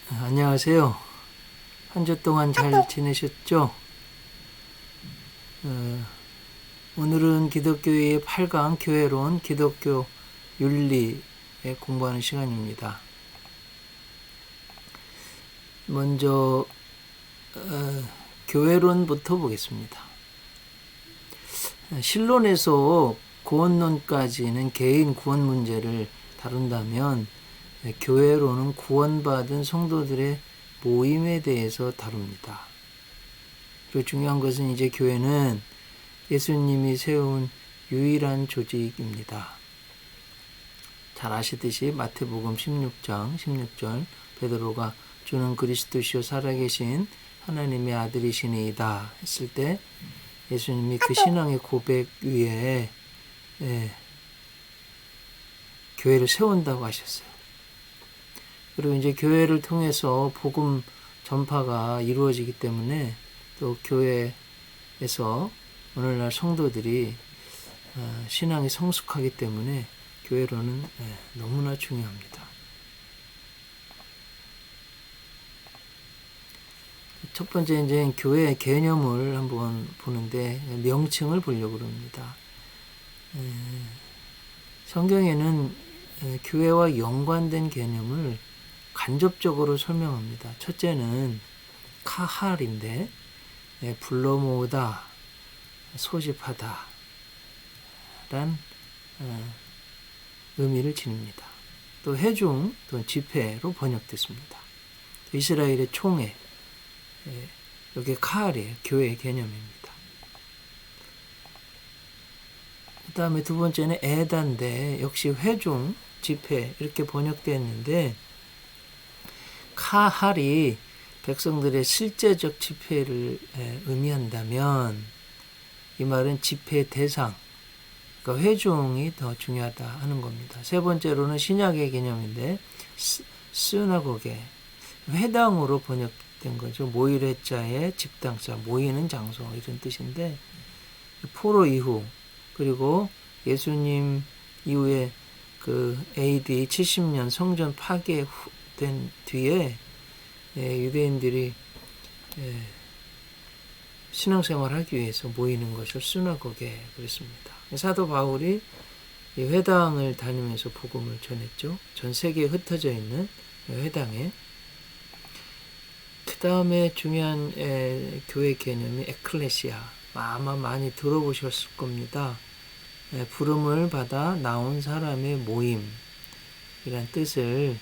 안녕하세요. 한 주 동안 잘 지내셨죠? 오늘은 기독교의 8강 교회론 기독교 윤리에 공부하는 시간입니다. 먼저 교회론부터 보겠습니다. 신론에서 구원론까지는 개인 구원 문제를 다룬다면 교회론은 구원받은 성도들의 모임에 대해서 다룹니다. 그리고 중요한 것은 이제 교회는 예수님이 세운 유일한 조직입니다. 잘 아시듯이 마태복음 16장 16절 베드로가 주는 그리스도시요 살아계신 하나님의 아들이시니이다 했을 때 예수님이 그 신앙의 고백 위에 교회를 세운다고 하셨어요. 그리고 이제 교회를 통해서 복음 전파가 이루어지기 때문에 또 교회에서 오늘날 성도들이 신앙이 성숙하기 때문에 교회로는 너무나 중요합니다. 첫 번째 이제 교회 개념을 한번 보는데 명칭을 보려고 합니다. 성경에는 교회와 연관된 개념을 간접적으로 설명합니다. 첫째는 카할인데 불러 모으다, 소집하다 란 의미를 지닙니다. 또 회중, 또 집회로 번역됐습니다. 이스라엘의 총회, 여기 카할이에요. 교회의 개념입니다. 그 다음에 두 번째는 에단데 역시 회중, 집회 이렇게 번역되었는데 카할이 백성들의 실제적 집회를 의미한다면 이 말은 집회 대상, 그러니까 회중이 더 중요하다 하는 겁니다. 세 번째로는 신약의 개념인데 스나고게, 회당으로 번역된 거죠. 모일 회자의 집당자, 모이는 장소 이런 뜻인데 포로 이후 그리고 예수님 이후에 그 AD 70년 성전 파괴된 뒤에 유대인들이 신앙생활을 하기 위해서 모이는 것을 스나고게 그랬습니다. 사도 바울이 이 회당을 다니면서 복음을 전했죠. 전 세계에 흩어져 있는 회당에. 그 다음에 중요한 교회 개념이 에클레시아. 아마 많이 들어보셨을 겁니다. 부름을 받아 나온 사람의 모임 이란 뜻을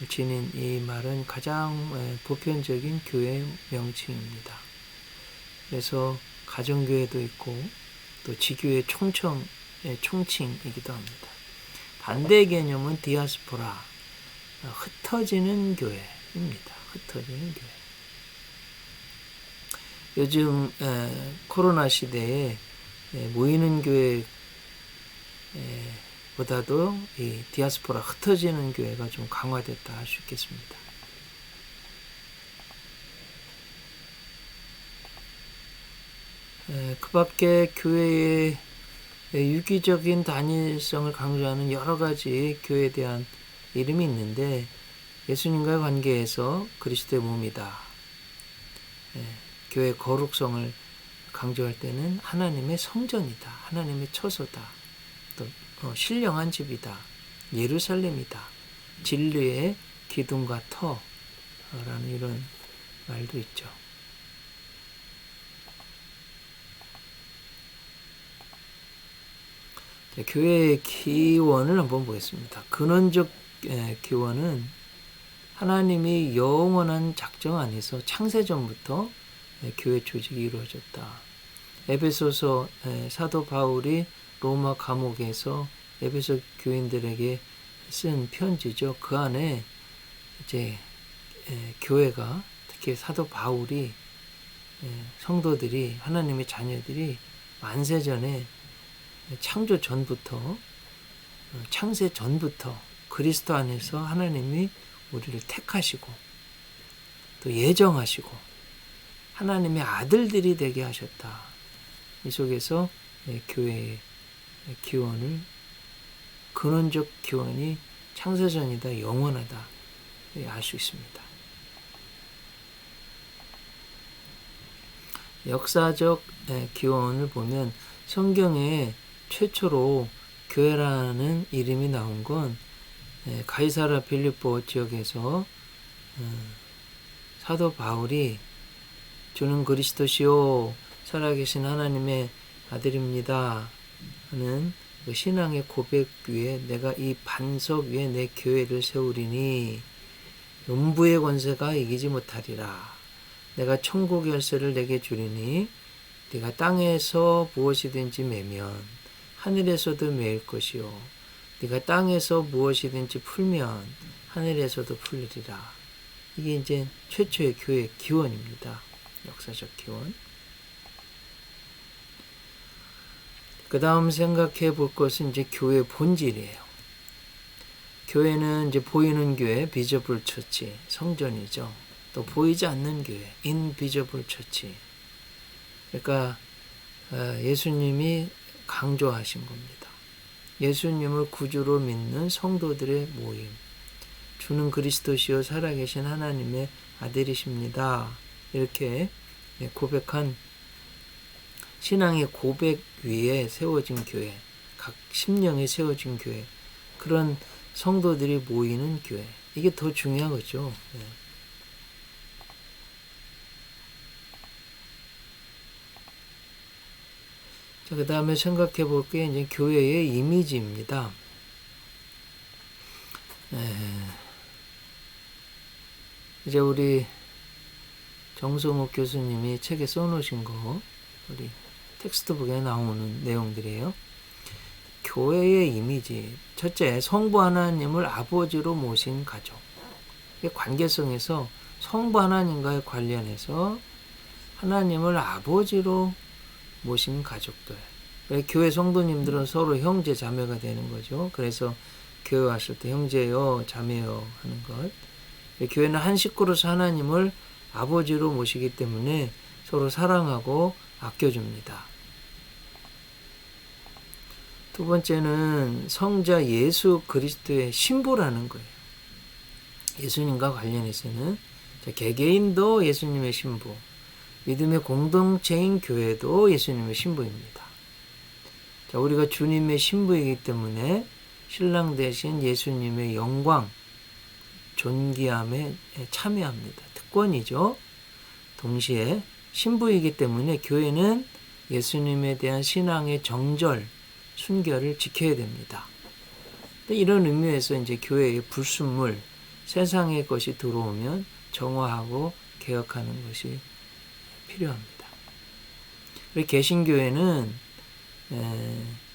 지닌 이 말은 가장 보편적인 교회 명칭입니다. 그래서 가정교회도 있고 또 지교회 총칭이기도 합니다. 반대 개념은 디아스포라, 흩어지는 교회입니다. 흩어지는 교회. 요즘 코로나 시대에 모이는 교회 보다도 이 디아스포라 흩어지는 교회가 좀 강화됐다 할 수 있겠습니다. 그 밖에 교회의 유기적인 단일성을 강조하는 여러 가지 교회에 대한 이름이 있는데 예수님과의 관계에서 그리스도의 몸이다. 교회의 거룩성을 강조할 때는 하나님의 성전이다. 하나님의 처소다. 또 신령한 집이다. 예루살렘이다. 진리의 기둥과 터라는 이런 말도 있죠. 교회의 기원을 한번 보겠습니다. 근원적 기원은 하나님이 영원한 작정 안에서 창세전부터 교회 조직이 이루어졌다. 에베소서 사도 바울이 로마 감옥에서 에베소 교인들에게 쓴 편지죠. 그 안에 이제 교회가 특히 사도 바울이 성도들이 하나님의 자녀들이 만세 전에 창조 전부터 창세 전부터 그리스도 안에서 하나님이 우리를 택하시고 또 예정하시고 하나님의 아들들이 되게 하셨다. 이 속에서 교회의 기원을 근원적 기원이 창세전이다 영원하다 알 수 있습니다. 역사적 기원을 보면 성경에 최초로 교회라는 이름이 나온 건 가이사라 빌립보 지역에서 사도 바울이 주는 그리스도시요 살아계신 하나님의 아들입니다 하는 그 신앙의 고백 위에 내가 이 반석 위에 내 교회를 세우리니 음부의 권세가 이기지 못하리라. 내가 천국 열쇠를 내게 주리니 네가 땅에서 무엇이든지 매면 하늘에서도 매일 것이요 네가 땅에서 무엇이든지 풀면 하늘에서도 풀리리라. 이게 이제 최초의 교회 기원입니다. 역사적 기원. 그 다음 생각해 볼 것은 이제 교회 본질이에요. 교회는 이제 보이는 교회, 비저블 처치, 성전이죠. 또 보이지 않는 교회, 인비저블 처치. 그러니까 예수님이 강조하신 겁니다. 예수님을 구주로 믿는 성도들의 모임. 주는 그리스도시요 살아계신 하나님의 아들이십니다. 이렇게 고백한 신앙의 고백 위에 세워진 교회, 각 심령에 세워진 교회, 그런 성도들이 모이는 교회. 이게 더 중요한 거죠. 자, 그 다음에 생각해 볼 게 이제 교회의 이미지입니다. 이제 우리 정성욱 교수님이 책에 써놓으신 거, 우리 텍스트북에 나오는 내용들이에요. 교회의 이미지. 첫째, 성부 하나님을 아버지로 모신 가족. 관계성에서 성부 하나님과의 관련해서 하나님을 아버지로 모신 가족들. 교회 성도님들은 서로 형제 자매가 되는 거죠. 그래서 교회 왔을 때 형제요 자매요 하는 것. 교회는 한 식구로서 하나님을 아버지로 모시기 때문에 서로 사랑하고 아껴줍니다. 두 번째는 성자 예수 그리스도의 신부라는 거예요. 예수님과 관련해서는 개개인도 예수님의 신부, 믿음의 공동체인 교회도 예수님의 신부입니다. 자, 우리가 주님의 신부이기 때문에 신랑 대신 예수님의 영광, 존귀함에 참여합니다. 특권이죠. 동시에 신부이기 때문에 교회는 예수님에 대한 신앙의 정절, 순결을 지켜야 됩니다. 이런 의미에서 이제 교회의 불순물, 세상의 것이 들어오면 정화하고 개혁하는 것이 필요합니다. 그리고 개신교회는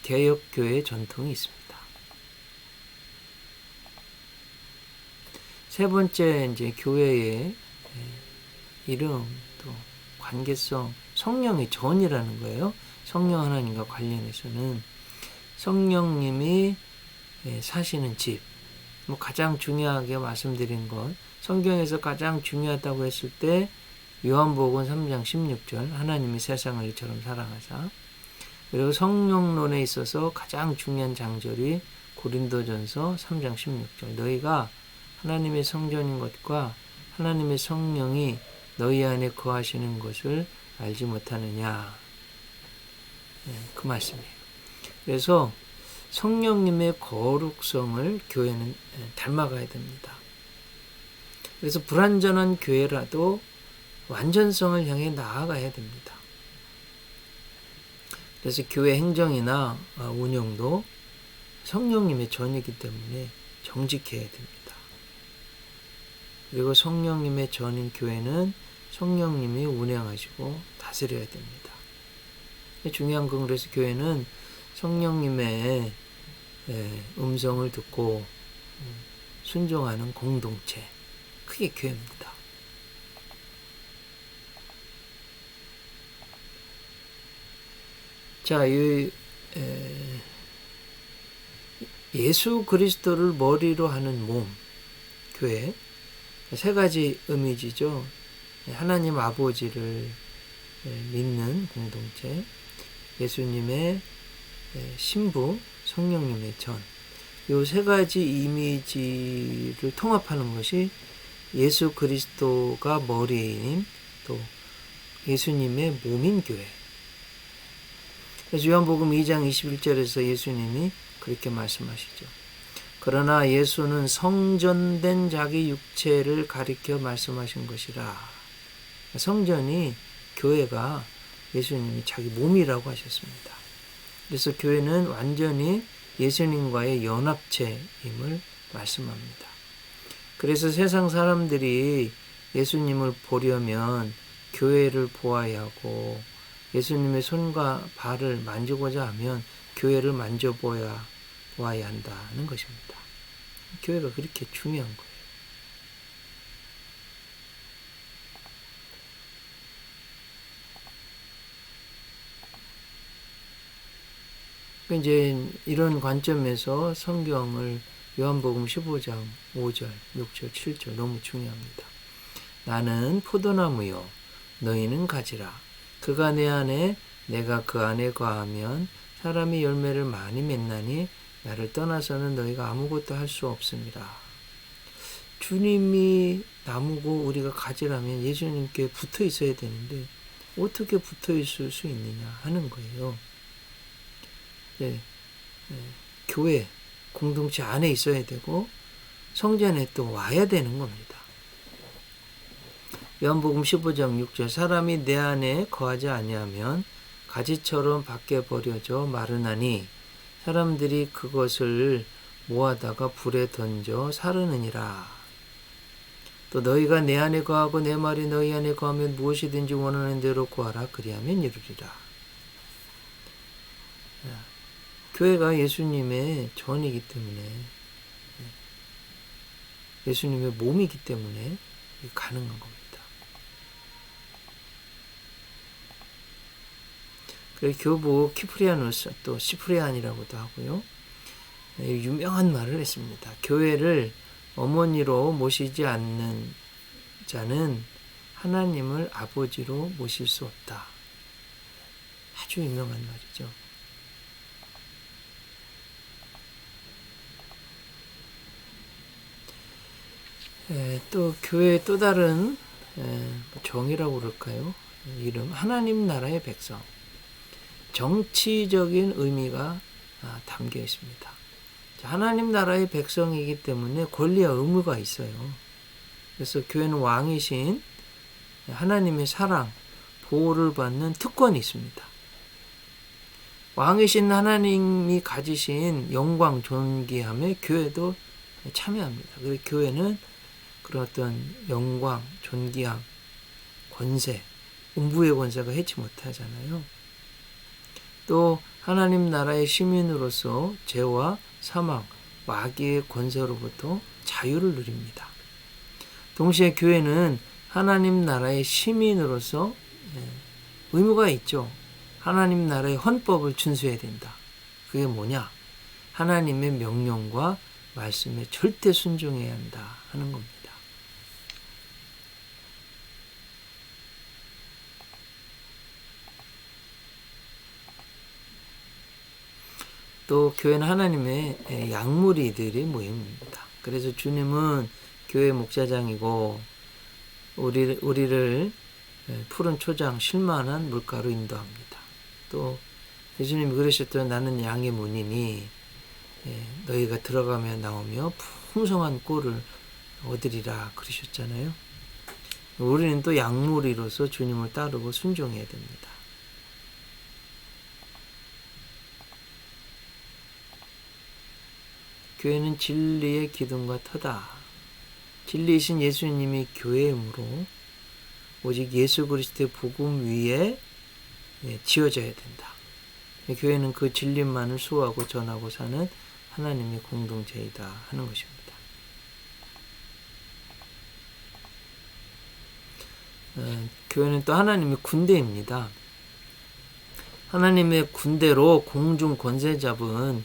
개혁교회 전통이 있습니다. 세 번째 이제 교회의 이름 또 관계성, 성령의 전이라는 거예요. 성령 하나님과 관련해서는 성령님이 사시는 집. 가장 중요하게 말씀드린 것, 성경에서 가장 중요하다고 했을 때 요한복음 3장 16절 하나님이 세상을 이처럼 사랑하사. 그리고 성령론에 있어서 가장 중요한 장절이 고린도전서 3장 16절 너희가 하나님의 성전인 것과 하나님의 성령이 너희 안에 거하시는 것을 알지 못하느냐. 그 말씀이에요. 그래서 성령님의 거룩성을 교회는 닮아가야 됩니다. 그래서 불완전한 교회라도 완전성을 향해 나아가야 됩니다. 그래서 교회 행정이나 운영도 성령님의 전이기 때문에 정직해야 됩니다. 그리고 성령님의 전인 교회는 성령님이 운행하시고 다스려야 됩니다. 중요한 건 그래서 교회는 성령님의 음성을 듣고 순종하는 공동체, 그게 교회입니다. 자, 예수 그리스도를 머리로 하는 몸, 교회. 세 가지 이미지죠. 하나님 아버지를 믿는 공동체, 예수님의 신부, 성령님의 전. 이 세 가지 이미지를 통합하는 것이 예수 그리스도가 머리인 또 예수님의 몸인 교회. 그래서 요한복음 2장 21절에서 예수님이 그렇게 말씀하시죠. 그러나 예수는 성전된 자기 육체를 가리켜 말씀하신 것이라. 성전이 교회가 예수님이 자기 몸이라고 하셨습니다. 그래서 교회는 완전히 예수님과의 연합체임을 말씀합니다. 그래서 세상 사람들이 예수님을 보려면 교회를 보아야 하고 예수님의 손과 발을 만지고자 하면 교회를 만져보아야 한다는 것입니다. 교회가 그렇게 중요한 거예요. 이제 이런 관점에서 성경을 요한복음 15장 5절, 6절, 7절 너무 중요합니다. 나는 포도나무요 너희는 가지라. 그가 내 안에 내가 그 안에 거하면 사람이 열매를 많이 맺나니 나를 떠나서는 너희가 아무것도 할 수 없습니다. 주님이 나무고 우리가 가지라면 예수님께 붙어 있어야 되는데 어떻게 붙어 있을 수 있느냐 하는 거예요. 교회 공동체 안에 있어야 되고 성전에 또 와야 되는 겁니다. 요한복음 15장 6절 사람이 내 안에 거하지 아니하면 가지처럼 밖에 버려져 마르나니 사람들이 그것을 모아다가 불에 던져 사르느니라. 또 너희가 내 안에 거하고 내 말이 너희 안에 거하면 무엇이든지 원하는 대로 구하라 그리하면 이루리라. 교회가 예수님의 전이기 때문에 예수님의 몸이기 때문에 가능한 겁니다. 그래서 교부 키프리아누스 또 시프리안이라고도 하고요. 유명한 말을 했습니다. 교회를 어머니로 모시지 않는 자는 하나님을 아버지로 모실 수 없다. 아주 유명한 말이죠. 또 교회의 또 다른 정의라고 그럴까요? 이름 하나님 나라의 백성. 정치적인 의미가 담겨 있습니다. 하나님 나라의 백성이기 때문에 권리와 의무가 있어요. 그래서 교회는 왕이신 하나님의 사랑, 보호를 받는 특권이 있습니다. 왕이신 하나님이 가지신 영광, 존귀함에 교회도 참여합니다. 그래서 교회는 그런 어떤 영광, 존귀함, 권세, 음부의 권세가 해치 못하잖아요. 또 하나님 나라의 시민으로서 죄와 사망, 마귀의 권세로부터 자유를 누립니다. 동시에 교회는 하나님 나라의 시민으로서 의무가 있죠. 하나님 나라의 헌법을 준수해야 된다. 그게 뭐냐? 하나님의 명령과 말씀에 절대 순종해야 한다 하는 겁니다. 또 교회는 하나님의 양무리들의 모임입니다. 그래서 주님은 교회 목자장이고 우리를 푸른 초장 쉴만한 물가로 인도합니다. 또 예수님이 그러셨던 나는 양의 문이니 너희가 들어가며 나오며 풍성한 꼴을 얻으리라 그러셨잖아요. 우리는 또 양무리로서 주님을 따르고 순종해야 됩니다. 교회는 진리의 기둥과 터다. 진리이신 예수님이 교회이므로 오직 예수 그리스도의 복음 위에 지어져야 된다. 교회는 그 진리만을 수호하고 전하고 사는 하나님의 공동체이다 하는 것입니다. 교회는 또 하나님의 군대입니다. 하나님의 군대로 공중 권세 잡은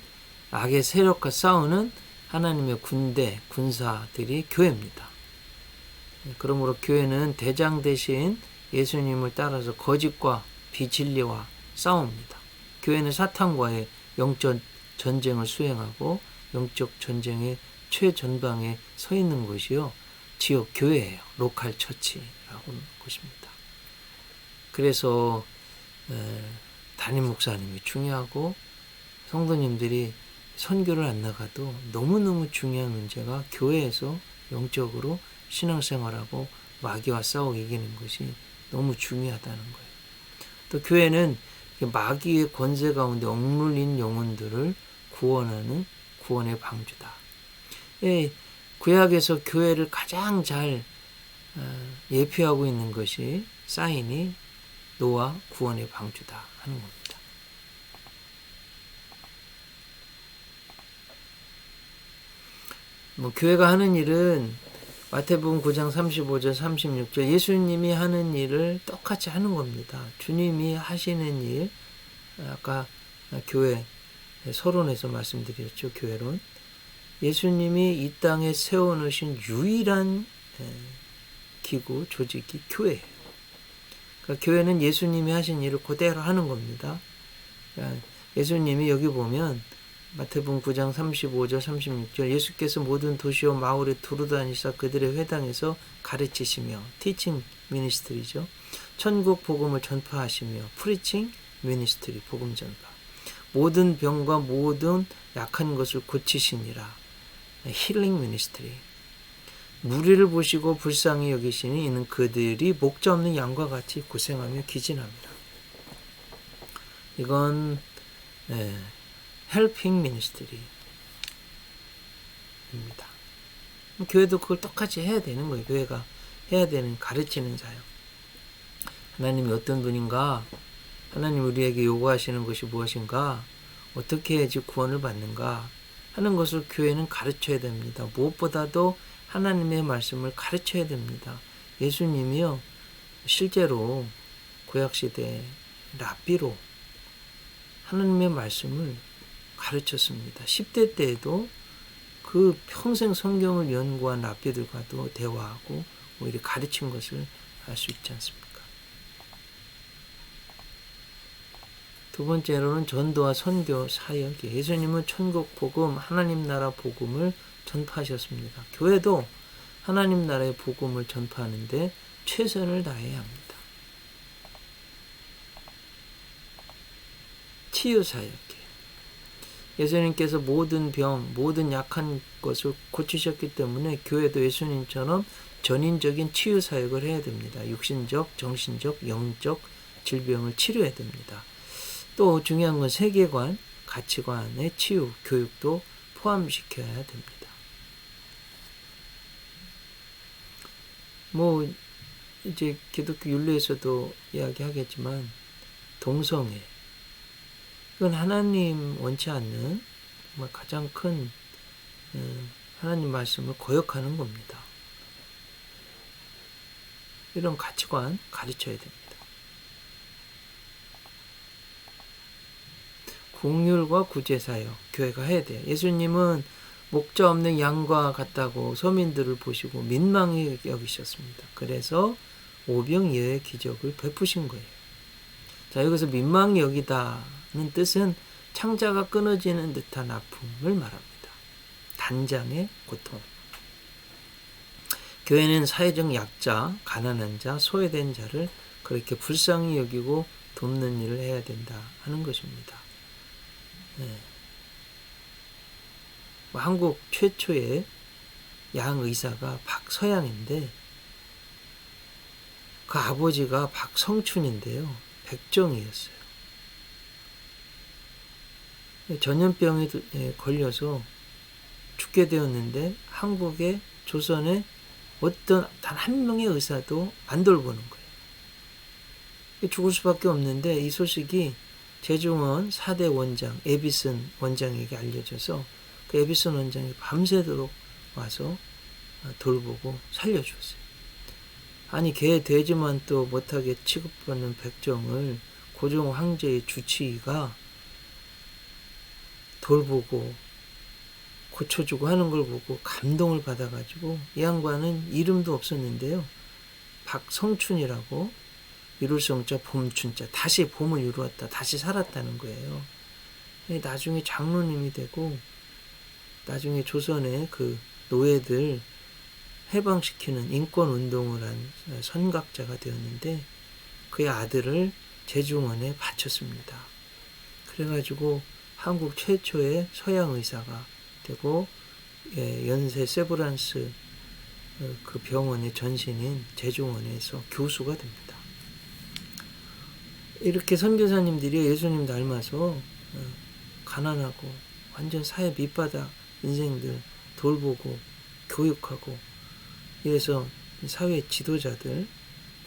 악의 세력과 싸우는 하나님의 군대, 군사들이 교회입니다. 그러므로 교회는 대장 대신 예수님을 따라서 거짓과 비진리와 싸웁니다. 교회는 사탄과의 영적 전쟁을 수행하고 영적 전쟁의 최전방에 서 있는 것이요. 지역 교회예요. 로컬 처치라고 하는 것입니다. 그래서 담임 목사님이 중요하고 성도님들이 선교를 안 나가도 너무너무 중요한 문제가 교회에서 영적으로 신앙생활하고 마귀와 싸워 이기는 것이 너무 중요하다는 거예요. 또 교회는 마귀의 권세 가운데 억눌린 영혼들을 구원하는 구원의 방주다. 구약에서 교회를 가장 잘 예표하고 있는 것이 사인이 노아 구원의 방주다 하는 겁니다. 교회가 하는 일은 마태복음 9장 35절 36절 예수님이 하는 일을 똑같이 하는 겁니다. 주님이 하시는 일, 아까 교회 서론에서 말씀드렸죠. 교회론. 예수님이 이 땅에 세워놓으신 유일한 기구, 조직이 교회예요. 그러니까 교회는 예수님이 하신 일을 그대로 하는 겁니다. 그러니까 예수님이 여기 보면 마태복음 9장 35절 36절 예수께서 모든 도시와 마을에 두루다니사 그들의 회당에서 가르치시며 teaching ministry죠. 천국 복음을 전파하시며 preaching ministry 복음 전파. 모든 병과 모든 약한 것을 고치시니라. healing ministry. 무리를 보시고 불쌍히 여기시니 이는 그들이 목자 없는 양과 같이 고생하며 기진합니다. 이건 helping ministry입니다. 교회도 그걸 똑같이 해야 되는 거예요. 교회가 해야 되는 가르치는 사역. 하나님이 어떤 분인가? 하나님 우리에게 요구하시는 것이 무엇인가? 어떻게 해야지 구원을 받는가? 하는 것을 교회는 가르쳐야 됩니다. 무엇보다도 하나님의 말씀을 가르쳐야 됩니다. 예수님이요, 실제로 구약시대 랍비로 하나님의 말씀을 가르쳤습니다. 10대 때에도 그 평생 성경을 연구한 랍비들과도 대화하고 오히려 가르친 것을 알 수 있지 않습니까? 두 번째로는 전도와 선교 사역이에요. 예수님은 천국 복음, 하나님 나라 복음을 전파하셨습니다. 교회도 하나님 나라의 복음을 전파하는데 최선을 다해야 합니다. 치유 사역이에요. 예수님께서 모든 병, 모든 약한 것을 고치셨기 때문에 교회도 예수님처럼 전인적인 치유 사역을 해야 됩니다. 육신적, 정신적, 영적 질병을 치료해야 됩니다. 또 중요한 건 세계관, 가치관의 치유, 교육도 포함시켜야 됩니다. 이제 기독교 윤리에서도 이야기하겠지만 동성애, 이건 하나님 원치 않는 정말 가장 큰 하나님 말씀을 거역하는 겁니다. 이런 가치관 가르쳐야 됩니다. 긍휼과 구제사역 교회가 해야 돼요. 예수님은 목자 없는 양과 같다고 서민들을 보시고 민망히 여기셨습니다. 그래서 오병이어의 기적을 베푸신 거예요. 자, 여기서 민망히 여기다는 뜻은 창자가 끊어지는 듯한 아픔을 말합니다. 단장의 고통. 교회는 사회적 약자, 가난한 자, 소외된 자를 그렇게 불쌍히 여기고 돕는 일을 해야 된다 하는 것입니다. 한국 최초의 양의사가 박서양인데 그 아버지가 박성춘인데요. 백정이었어요. 전염병에 걸려서 죽게 되었는데 한국의 조선에 어떤 단 한 명의 의사도 안 돌보는 거예요. 죽을 수밖에 없는데 이 소식이 제중원 4대 원장 에비슨 원장에게 알려져서 그 에비슨 원장이 밤새도록 와서 돌보고 살려주었어요. 아니 걔 되지만 또 못하게 취급받는 백정을 고종 황제의 주치의가 돌보고 고쳐주고 하는 걸 보고 감동을 받아가지고 이 양반은 이름도 없었는데요. 박성춘이라고 이룰 성자 봄춘자 다시 봄을 이루었다. 다시 살았다는 거예요. 나중에 장로님이 되고 나중에 조선의 그 노예들 해방시키는 인권운동을 한 선각자가 되었는데 그의 아들을 재중원에 바쳤습니다. 그래가지고 한국 최초의 서양 의사가 되고 연세 세브란스 그 병원의 전신인 재중원에서 교수가 됩니다. 이렇게 선교사님들이 예수님 닮아서 가난하고 완전 사회 밑바닥 인생들 돌보고 교육하고 이래서 사회 지도자들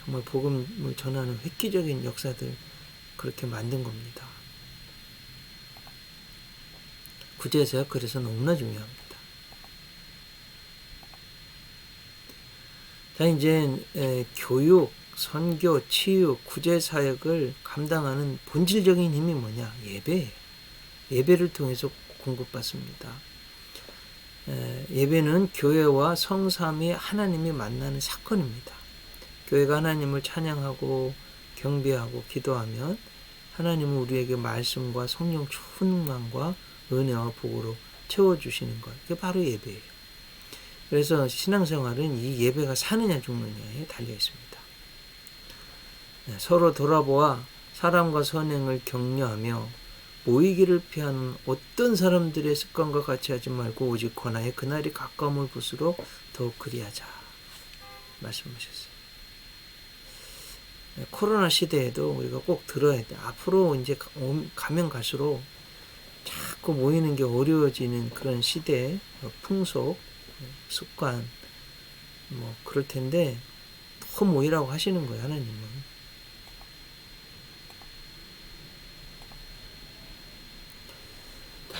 정말 복음을 전하는 획기적인 역사들 그렇게 만든 겁니다. 구제사역 그래서 너무나 중요합니다. 자, 이제 교육, 선교, 치유, 구제사역을 감당하는 본질적인 힘이 뭐냐? 예배예요. 예배를 통해서 공급받습니다. 예배는 교회와 성삼위 하나님이 만나는 사건입니다. 교회가 하나님을 찬양하고 경배하고 기도하면 하나님은 우리에게 말씀과 성령 충만과 은혜와 복으로 채워주시는 것. 그게 바로 예배예요. 그래서 신앙생활은 이 예배가 사느냐 죽느냐에 달려 있습니다. 서로 돌아보아 사람과 선행을 격려하며 모이기를 피하는 어떤 사람들의 습관과 같이 하지 말고 오직 권하여 그날이 가까움을 볼수록 더욱 그리하자 말씀하셨어요. 코로나 시대에도 우리가 꼭 들어야 돼. 앞으로 이제 가면 갈수록 자꾸 모이는 게 어려워지는 그런 시대, 풍속, 습관, 그럴 텐데 더 모이라고 하시는 거예요, 하나님은.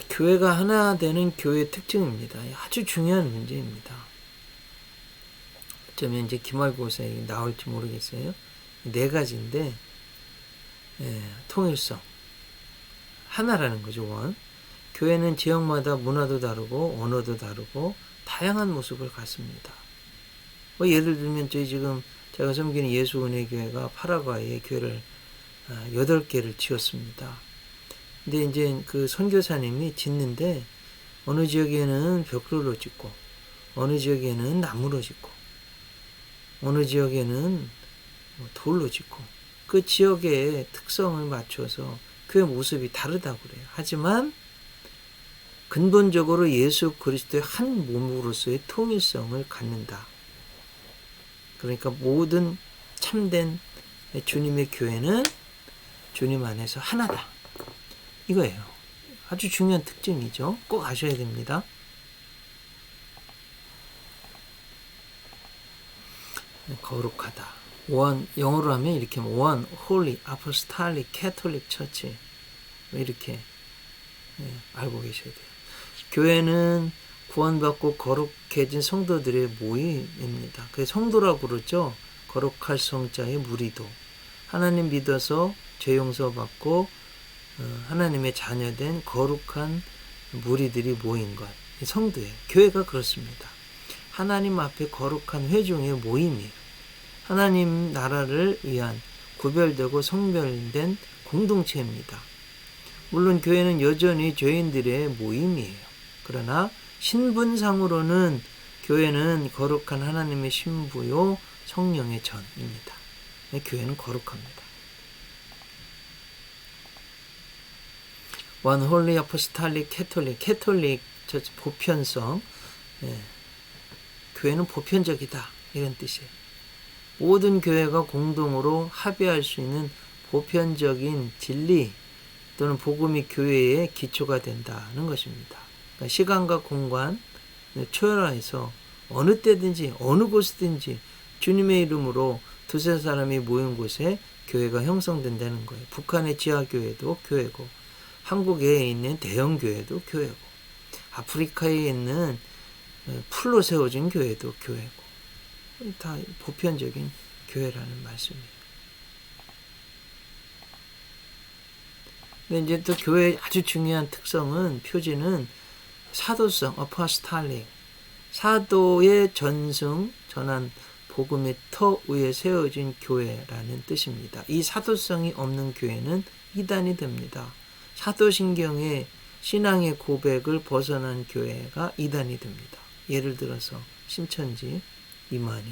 교회가 하나 되는 교회의 특징입니다. 아주 중요한 문제입니다. 어쩌면 이제 기말고사에 나올지 모르겠어요. 4가지인데, 통일성. 하나라는 거죠, 원. 교회는 지역마다 문화도 다르고, 언어도 다르고, 다양한 모습을 갖습니다. 예를 들면, 지금 제가 섬기는 예수은혜교회가 파라과이에 교회를 8개를 지었습니다. 근데 이제 그 선교사님이 짓는데 어느 지역에는 벽돌로 짓고 어느 지역에는 나무로 짓고 어느 지역에는 돌로 짓고 그 지역의 특성을 맞춰서 교회 모습이 다르다고 그래요. 하지만 근본적으로 예수 그리스도의 한 몸으로서의 통일성을 갖는다. 그러니까 모든 참된 주님의 교회는 주님 안에서 하나다. 이거예요. 아주 중요한 특징이죠. 꼭 아셔야 됩니다. 거룩하다. 영어로 하면 이렇게 One Holy Apostolic Catholic Church 이렇게 알고 계셔야 돼요. 교회는 구원받고 거룩해진 성도들의 모임입니다. 그래서 성도라고 그러죠. 거룩할 성자의 무리도. 하나님 믿어서 죄 용서받고 하나님의 자녀된 거룩한 무리들이 모인 것. 성도예요. 교회가 그렇습니다. 하나님 앞에 거룩한 회중의 모임이에요. 하나님 나라를 위한 구별되고 성별된 공동체입니다. 물론 교회는 여전히 죄인들의 모임이에요. 그러나 신분상으로는 교회는 거룩한 하나님의 신부요 성령의 전입니다. 교회는 거룩합니다. One Holy Apostolic Catholic, 캐톨릭 보편성, 교회는 보편적이다 이런 뜻이에요. 모든 교회가 공동으로 합의할 수 있는 보편적인 진리 또는 복음이 교회의 기초가 된다는 것입니다. 그러니까 시간과 공간 초월해서 어느 때든지 어느 곳이든지 주님의 이름으로 두세 사람이 모인 곳에 교회가 형성된다는 거예요. 북한의 지하교회도 교회고 한국에 있는 대형교회도 교회고 아프리카에 있는 풀로 세워진 교회도 교회고 다 보편적인 교회라는 말씀이에요. 근데 이제 또 교회의 아주 중요한 특성은 표지는 사도성, 어포스탈릭, 사도의 전한 복음의 터 위에 세워진 교회라는 뜻입니다. 이 사도성이 없는 교회는 이단이 됩니다. 사도신경의 신앙의 고백을 벗어난 교회가 이단이 됩니다. 예를 들어서 신천지, 이만희,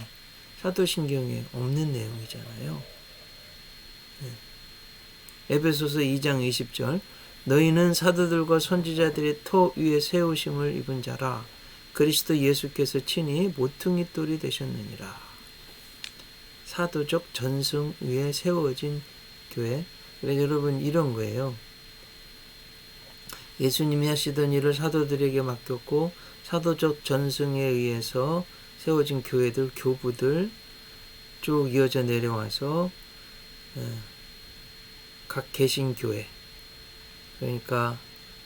사도신경에 없는 내용이잖아요. 에베소서 2장 20절 너희는 사도들과 선지자들의 터 위에 세우심을 입은 자라 그리스도 예수께서 친히 모퉁이 돌이 되셨느니라. 사도적 전승 위에 세워진 교회. 그래서 여러분 이런 거예요. 예수님이 하시던 일을 사도들에게 맡겼고 사도적 전승에 의해서 세워진 교회들, 교부들 쭉 이어져 내려와서 각 개신교회, 그러니까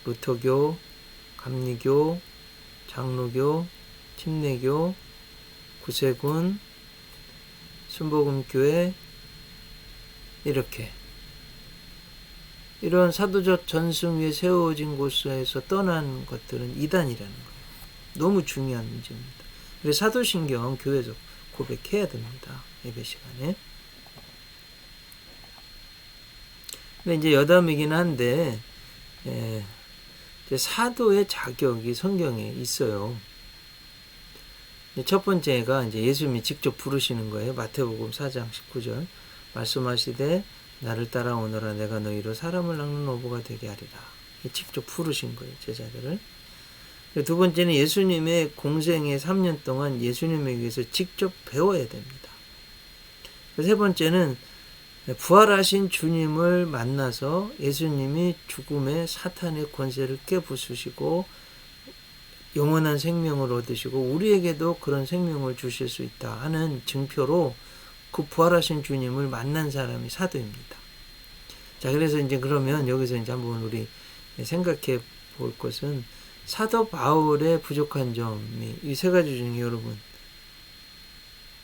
루터교, 감리교, 장로교, 침례교, 구세군, 순복음교회, 이렇게 이런 사도적 전승 위에 세워진 곳에서 떠난 것들은 이단이라는 거예요. 너무 중요한 문제입니다. 그래서 사도신경 교회에서 고백해야 됩니다. 예배 시간에. 근데 이제 여담이긴 한데 이제 사도의 자격이 성경에 있어요. 첫 번째가 이제 예수님이 직접 부르시는 거예요. 마태복음 4장 19절 말씀하시되 나를 따라오너라 내가 너희로 사람을 낚는 어부가 되게 하리라. 직접 부르신 거예요. 제자들을. 두 번째는 예수님의 공생의 3년 동안 예수님에 의해서 직접 배워야 됩니다. 세 번째는 부활하신 주님을 만나서 예수님이 죽음의 사탄의 권세를 깨부수시고 영원한 생명을 얻으시고 우리에게도 그런 생명을 주실 수 있다 하는 증표로 그 부활하신 주님을 만난 사람이 사도입니다. 자, 그래서 이제 그러면 여기서 이제 한번 우리 생각해 볼 것은 사도 바울의 부족한 점이 이 세 가지 중에 여러분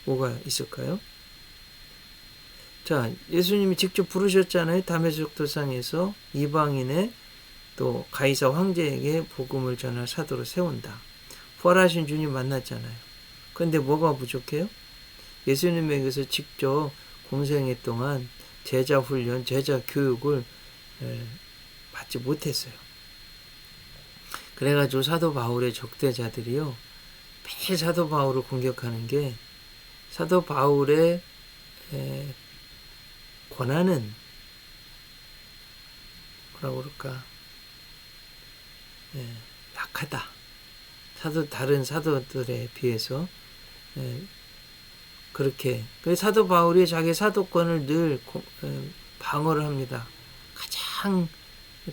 뭐가 있을까요? 자, 예수님이 직접 부르셨잖아요. 다메섹 도상에서 이방인의 또 가이사 황제에게 복음을 전할 사도로 세운다. 부활하신 주님 만났잖아요. 그런데 뭐가 부족해요? 예수님에게서 직접 공생애 동안 제자 훈련, 제자 교육을 받지 못했어요. 그래가지고 사도 바울의 적대자들이요, 매일 사도 바울을 공격하는 게 사도 바울의 권한은 뭐라고 그럴까? 약하다. 다른 사도들에 비해서 그렇게. 그래서 사도 바울이 자기 사도권을 늘 방어를 합니다. 가장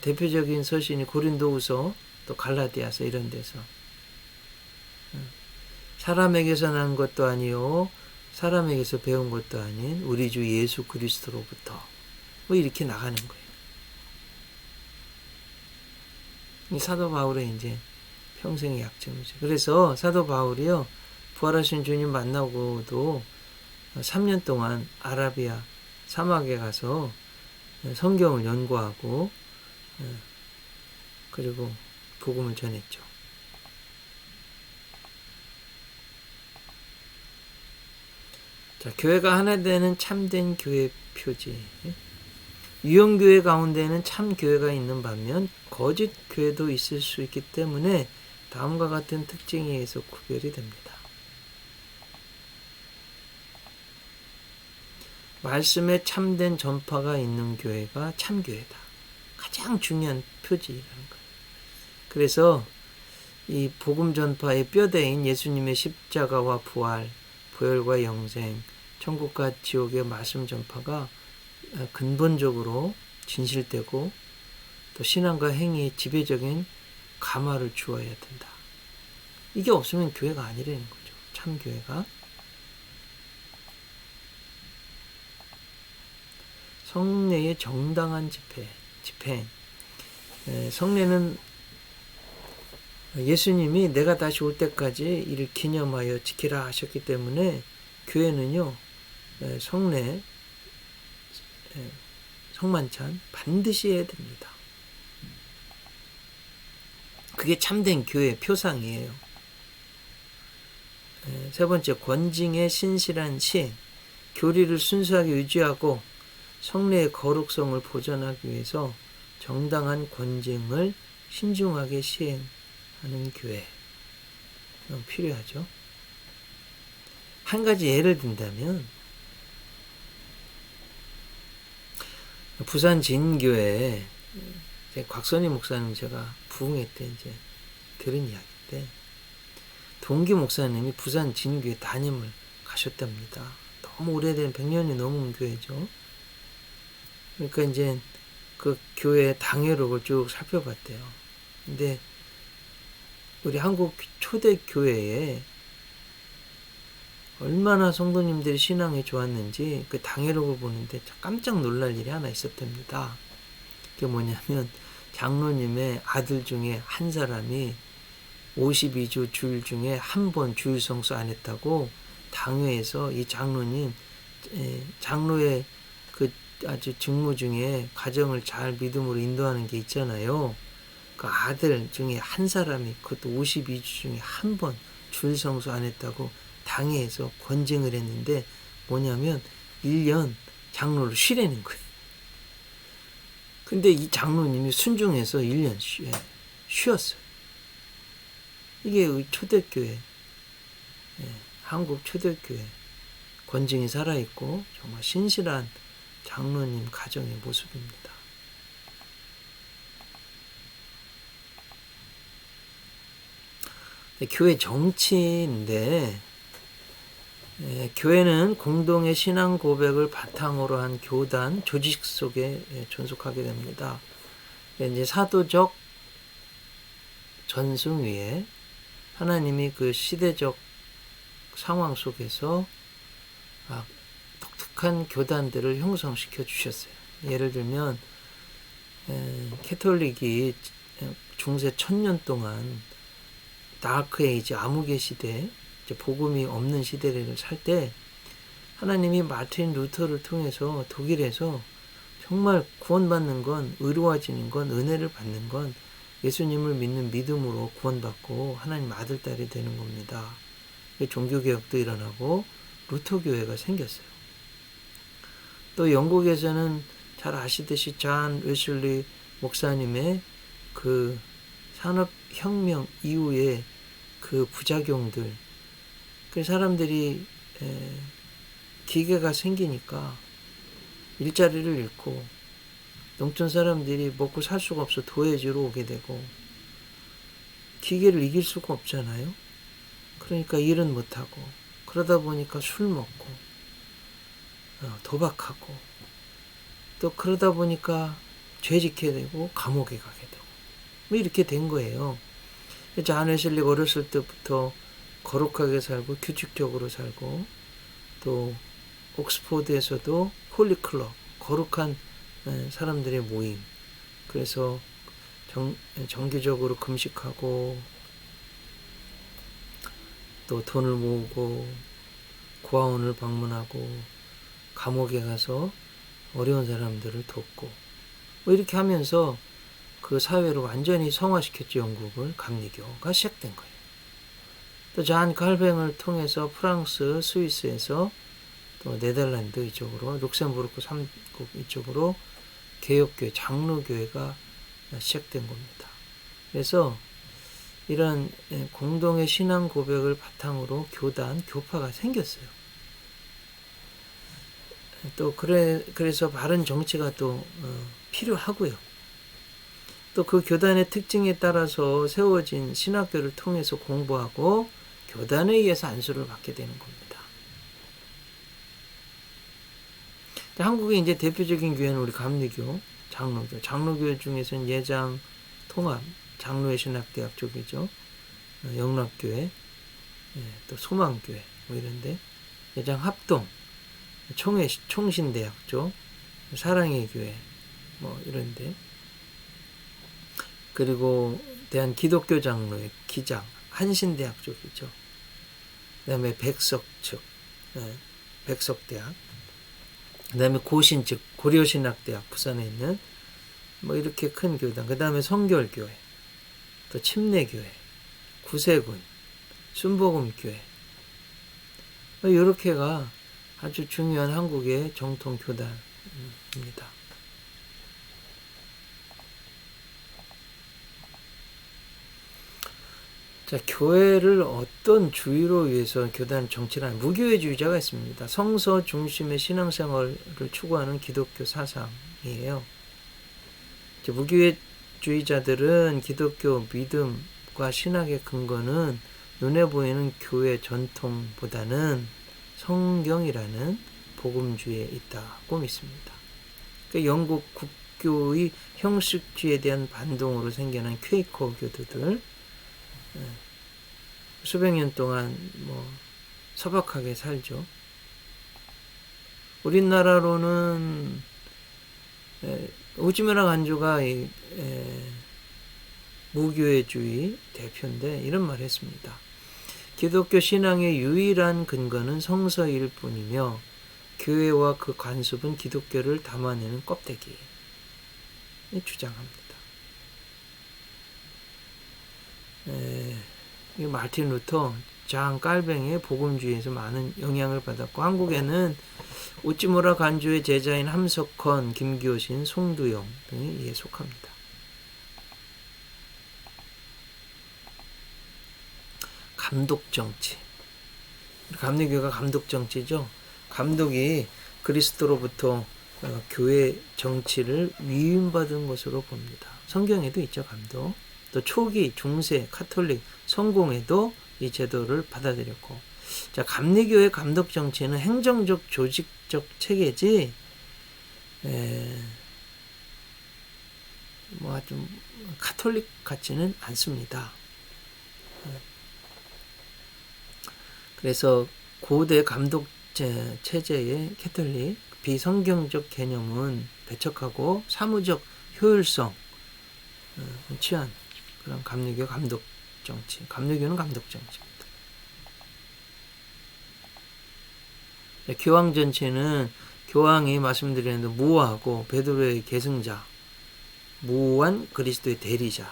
대표적인 서신이 고린도후서, 또 갈라디아서 이런 데서 사람에게서 난 것도 아니요 사람에게서 배운 것도 아닌 우리 주 예수 그리스도로부터 뭐 이렇게 나가는 거예요. 이 사도 바울의 이제 평생의 약점이죠. 그래서 사도 바울이요 부활하신 주님 만나고도 3년 동안 아라비아 사막에 가서 성경을 연구하고 그리고 복음을 전했죠. 자, 교회가 하나 되는 참된 교회 표지. 유형교회 가운데는 참 교회가 있는 반면 거짓 교회도 있을 수 있기 때문에 다음과 같은 특징에 의해서 구별이 됩니다. 말씀에 참된 전파가 있는 교회가 참교회다. 가장 중요한 표지라는 거예요. 그래서 이 복음 전파의 뼈대인 예수님의 십자가와 부활, 부활과 영생, 천국과 지옥의 말씀 전파가 근본적으로 진실되고 또 신앙과 행위의 지배적인 감화를 주어야 된다. 이게 없으면 교회가 아니라는 거죠. 참 교회가. 성례의 정당한 집행. 성례는 예수님이 내가 다시 올 때까지 이를 기념하여 지키라 하셨기 때문에 교회는요 성례, 성만찬 반드시 해야 됩니다. 그게 참된 교회의 표상이에요. 세 번째, 권징의 신실한 시행. 교리를 순수하게 유지하고 성례의 거룩성을 보존하기 위해서 정당한 권징을 신중하게 시행하는 교회 필요하죠. 한 가지 예를 든다면 부산 진교회 곽선희 목사님 제가 부흥회 때 이제 들은 이야기인데 동기 목사님이 부산 진교회 담임을 가셨답니다. 너무 오래된 100년이 넘은 교회죠. 그러니까 이제 그 교회 당회록을 쭉 살펴봤대요. 근데 우리 한국 초대 교회에 얼마나 성도님들이 신앙이 좋았는지 그 당회록을 보는데 깜짝 놀랄 일이 하나 있었답니다. 그게 뭐냐면 장로님의 아들 중에 한 사람이 52주 주일 중에 한 번 주일 성수 안 했다고 당회에서 이 장로님 장로의 그 아주 직무 중에 가정을 잘 믿음으로 인도하는 게 있잖아요. 그 아들 중에 한 사람이 그것도 52주 중에 한 번 주일 성수 안 했다고 당회에서 권징을 했는데 뭐냐면 1년 장로를 쉬라는 거예요. 근데 이 장로님이 순종해서 1년 쉬었어요. 이게 초대교회, 한국 초대교회 권징이 살아있고 정말 신실한 장로님 가정의 모습입니다. 교회 정치인데 교회는 공동의 신앙 고백을 바탕으로 한 교단 조직 속에 존속하게 됩니다. 이제 사도적 전승 위에 하나님이 그 시대적 상황 속에서 독특한 교단들을 형성시켜 주셨어요. 예를 들면 캐톨릭이 중세 1000년 동안 다크 에이지 암흑의 시대, 복음이 없는 시대를 살 때 하나님이 마틴 루터를 통해서 독일에서 정말 구원받는 건, 의로워지는 건, 은혜를 받는 건 예수님을 믿는 믿음으로 구원받고 하나님 아들, 딸이 되는 겁니다. 종교개혁도 일어나고 루터교회가 생겼어요. 또 영국에서는 잘 아시듯이 존 웨슬리 목사님의 그 산업혁명 이후에 그 부작용들, 그 사람들이 기계가 생기니까 일자리를 잃고 농촌 사람들이 먹고 살 수가 없어 도회지로 오게 되고 기계를 이길 수가 없잖아요. 그러니까 일은 못하고 그러다 보니까 술 먹고 도박하고 또 그러다 보니까 죄짓게 되고 감옥에 가게 되고 뭐 이렇게 된 거예요. 존 웨슬리가 어렸을 때부터 거룩하게 살고 규칙적으로 살고 또 옥스포드에서도 홀리클럽 거룩한 사람들의 모임, 그래서 정기적으로 금식하고 또 돈을 모으고 고아원을 방문하고 감옥에 가서 어려운 사람들을 돕고 뭐 이렇게 하면서 그 사회를 완전히 성화시켰죠. 영국을. 감리교가 시작된 거예요. 또 존 칼뱅을 통해서 프랑스, 스위스에서 또 네덜란드 이쪽으로 룩셈부르크 3국 이쪽으로 개혁교회, 장로교회가 시작된 겁니다. 그래서 이런 공동의 신앙 고백을 바탕으로 교단, 교파가 생겼어요. 또 그래서 바른 정치가 또 필요하고요. 또 그 교단의 특징에 따라서 세워진 신학교를 통해서 공부하고 교단에 의해서 안수를 받게 되는 겁니다. 한국의 이제 대표적인 교회는 우리 감리교, 장로교. 장로교 중에서는 예장, 통합, 장로의 신학대학 쪽이죠. 영락교회, 또 소망교회, 뭐 이런데, 예장 합동, 총신대학 쪽, 사랑의 교회, 뭐 이런데, 그리고 대한 기독교 장로의 기장, 한신대학 쪽이죠. 그 다음에 백석 측, 백석대학. 그 다음에 고신 즉 고려신학대학 부산에 있는 뭐 이렇게 큰 교단. 그 다음에 성결교회, 또 침례교회, 구세군, 순복음교회. 이렇게가 아주 중요한 한국의 정통 교단입니다. 자, 교회를 어떤 주의로 위해서 교단은 정치를 하는 무교회주의자가 있습니다. 성서 중심의 신앙생활을 추구하는 기독교 사상이에요. 무교회주의자들은 기독교 믿음과 신학의 근거는 눈에 보이는 교회 전통보다는 성경이라는 복음주의에 있다고 믿습니다. 그러니까 영국 국교의 형식주의에 대한 반동으로 생겨난 퀘이커 교도들, 수백 년 동안 소박하게 살죠. 우리나라로는 오지메라 간주가 무교회주의 대표인데 이런 말을 했습니다. 기독교 신앙의 유일한 근거는 성서일 뿐이며 교회와 그 관습은 기독교를 담아내는 껍데기 주장합니다. 마르틴 루터, 장 깔뱅의 복음주의에서 많은 영향을 받았고 한국에는 오찌무라 간주의 제자인 함석헌, 김기호신, 송두영 등이 이에 속합니다. 감독정치. 감리교가 감독정치죠. 감독이 그리스도로부터 교회 정치를 위임받은 것으로 봅니다. 성경에도 있죠, 감독. 또 초기, 중세, 카톨릭, 성공에도 이 제도를 받아들였고, 자, 감리교의 감독 정치는 행정적, 조직적 체계지, 좀 카톨릭 같지는 않습니다. 그래서 고대 감독 체제의 캐톨릭 비성경적 개념은 배척하고 사무적 효율성 취한 그런 감리교 감독 정치. 감리교는 감독 정치입니다. 교황 전체는 교황이 말씀드린 대로 무하고 베드로의 계승자, 무한 그리스도의 대리자로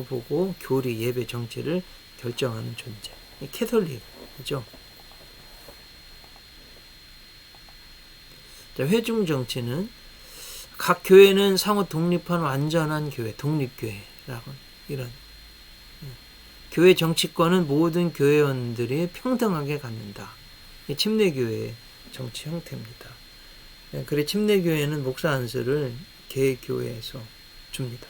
보고 교리, 예배, 정치를 결정하는 존재. 캐톨릭이죠. 회중 정치는 각 교회는 상호 독립한 완전한 교회, 독립교회라고 이런 교회 정치권은 모든 교회원들이 평등하게 갖는다. 이 침례교회의 정치 형태입니다. 그래 침례교회는 목사 안수를 개교회에서 줍니다.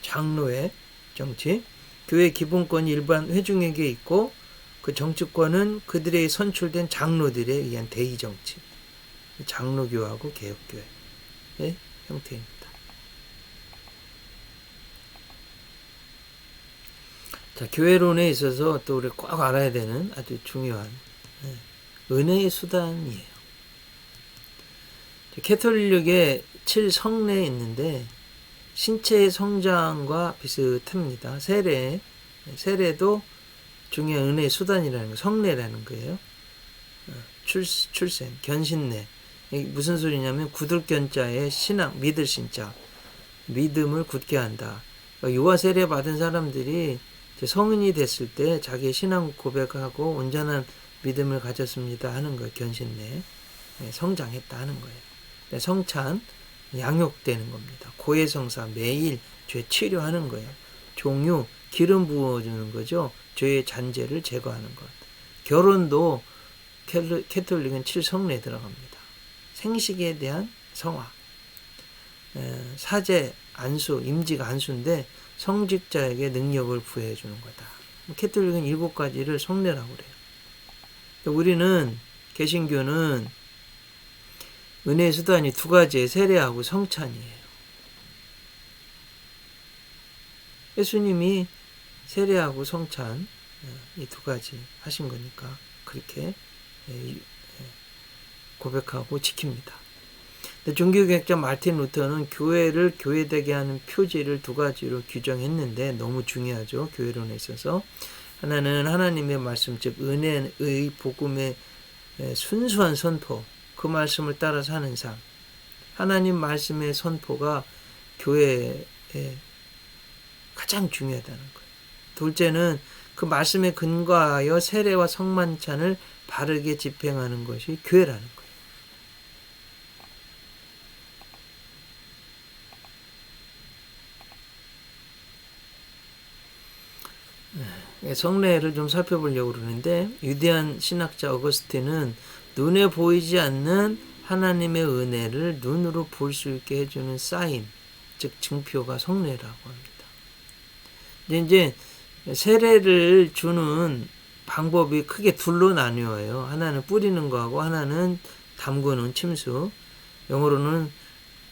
장로의 정치, 교회 기본권이 일반 회중에게 있고 그 정치권은 그들의 선출된 장로들에 의한 대의정치, 장로교하고 개혁교회의 형태입니다. 자, 교회론에 있어서 또 우리 꼭 알아야 되는 아주 중요한 은혜의 수단이에요. 캐톨릭의 7성례 있는데 신체의 성장과 비슷합니다. 세례도 중요한 은혜의 수단이라는 거, 성례라는 거예요. 출생, 견신례. 무슨 소리냐면 굳을견자의 신앙, 믿을 신자. 믿음을 굳게 한다. 유아 세례 받은 사람들이 성인이 됐을 때 자기의 신앙 고백하고 온전한 믿음을 가졌습니다 하는 거예요. 견신례. 성장했다 하는 거예요. 성찬, 양육되는 겁니다. 고해성사, 매일 죄 치료하는 거예요. 종유, 기름 부어주는 거죠. 죄의 잔재를 제거하는 것. 결혼도 캐톨릭은 7성례에 들어갑니다. 생식에 대한 성화. 사제, 안수, 임직 안수인데 성직자에게 능력을 부여해 주는 거다. 캐톨릭은 7가지를 성례라고 그래요. 우리는 개신교는 은혜의 수단이 2가지의 세례하고 성찬이에요. 예수님이 세례하고 성찬 이 2가지 하신 거니까 그렇게 고백하고 지킵니다. 종교개혁자 마르틴 루터는 교회를 교회되게 하는 표지를 2가지로 규정했는데 너무 중요하죠. 교회론에 있어서. 하나는 하나님의 말씀, 즉 은혜의 복음의 순수한 선포, 그 말씀을 따라 사는 삶. 하나님 말씀의 선포가 교회에 가장 중요하다는 거예요. 둘째는 그 말씀에 근거하여 세례와 성만찬을 바르게 집행하는 것이 교회라는 거예요. 성례를 좀 살펴보려고 그러는데 유대한 신학자 어거스틴은 눈에 보이지 않는 하나님의 은혜를 눈으로 볼 수 있게 해주는 사인, 즉 증표가 성례라고 합니다. 이제 세례를 주는 방법이 크게 둘로 나뉘어요. 하나는 뿌리는 거하고 하나는 담그는 침수. 영어로는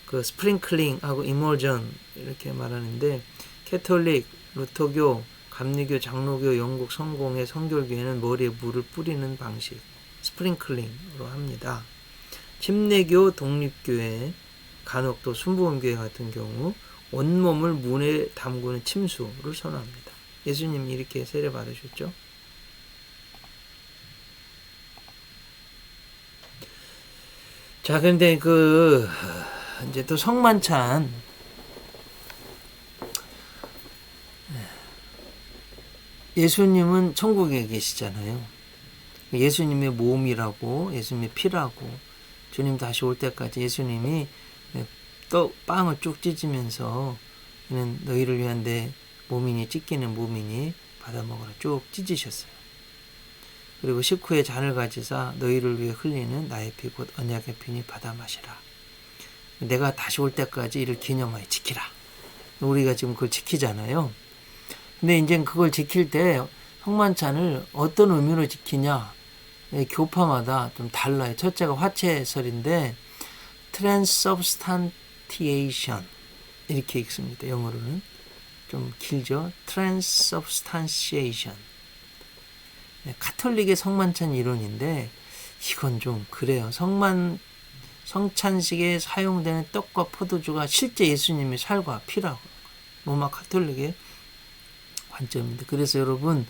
그 스프링클링하고 이머전 이렇게 말하는데 캐톨릭, 루터교, 감리교, 장로교, 영국 성공회, 성결교회는 머리에 물을 뿌리는 방식 스프링클링으로 합니다. 침례교, 독립교회, 간혹 또 순복음교회 같은 경우 온몸을 물에 담그는 침수를 선호합니다. 예수님이 이렇게 세례 받으셨죠. 자, 근데 이제 또 성만찬, 예수님은 천국에 계시잖아요. 예수님의 몸이라고, 예수님의 피라고, 주님 다시 올 때까지 예수님이 또 빵을 쭉 찢으면서 이는 너희를 위한 내 몸이니 찢기는 몸이니 받아 먹으라 쭉 찢으셨어요. 그리고 식후에 잔을 가지사 너희를 위해 흘리는 나의 피 곧 언약의 피니 받아 마시라. 내가 다시 올 때까지 이를 기념하여 지키라. 우리가 지금 그걸 지키잖아요. 근데 이제 그걸 지킬 때 성만찬을 어떤 의미로 지키냐? 교파마다 좀 달라요. 첫째가 화채설인데 transubstantiation 이렇게 읽습니다. 영어로는 좀 길죠. transubstantiation. 카톨릭의 성만찬 이론인데 이건 좀 그래요. 성찬식에 사용되는 떡과 포도주가 실제 예수님의 살과 피라고. 로마 카톨릭의 관점입니다. 그래서 여러분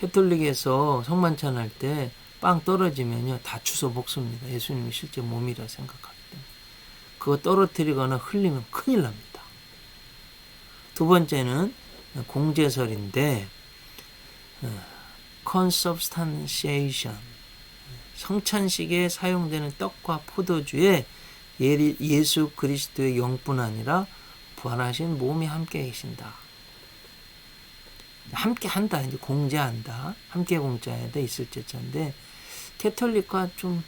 카톨릭에서 성만찬 할 때 빵 떨어지면요 다 주워 먹습니다. 예수님이 실제 몸이라 생각하기 때문에. 그거 떨어뜨리거나 흘리면 큰일 납니다. 두 번째는 공제설인데 consubstantiation, 성찬식에 사용되는 떡과 포도주에 예수 그리스도의 영뿐 아니라 부활하신 몸이 함께 계신다. 함께 한다, 이제 공제한다. 함께 공제해야 돼, 있을 제자인데 캐톨릭과 좀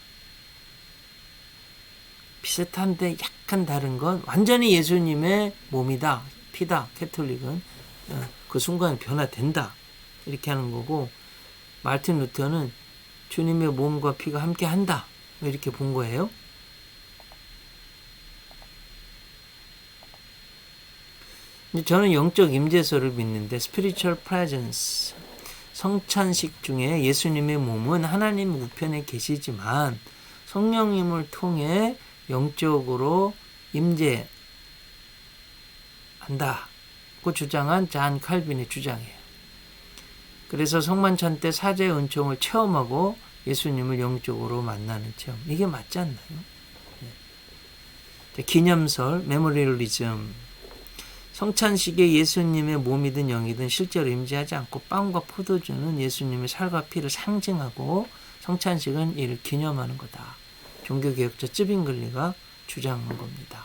비슷한데 약간 다른 건 완전히 예수님의 몸이다, 피다. 캐톨릭은 그 순간 변화된다 이렇게 하는 거고, 마르틴 루터는 주님의 몸과 피가 함께 한다 이렇게 본 거예요. 저는 영적 임재설을 믿는데 spiritual presence, 성찬식 중에 예수님의 몸은 하나님 우편에 계시지만 성령님을 통해 영적으로 임재한다고 주장한 잔 칼빈의 주장이에요. 그래서 성만찬 때 사제의 은총을 체험하고 예수님을 영적으로 만나는 체험, 이게 맞지 않나요? 기념설, 메모리얼리즘, 성찬식에 예수님의 몸이든 영이든 실제로 임재하지 않고 빵과 포도주는 예수님의 살과 피를 상징하고 성찬식은 이를 기념하는 거다. 종교개혁자 쯔빙글리가 주장한 겁니다.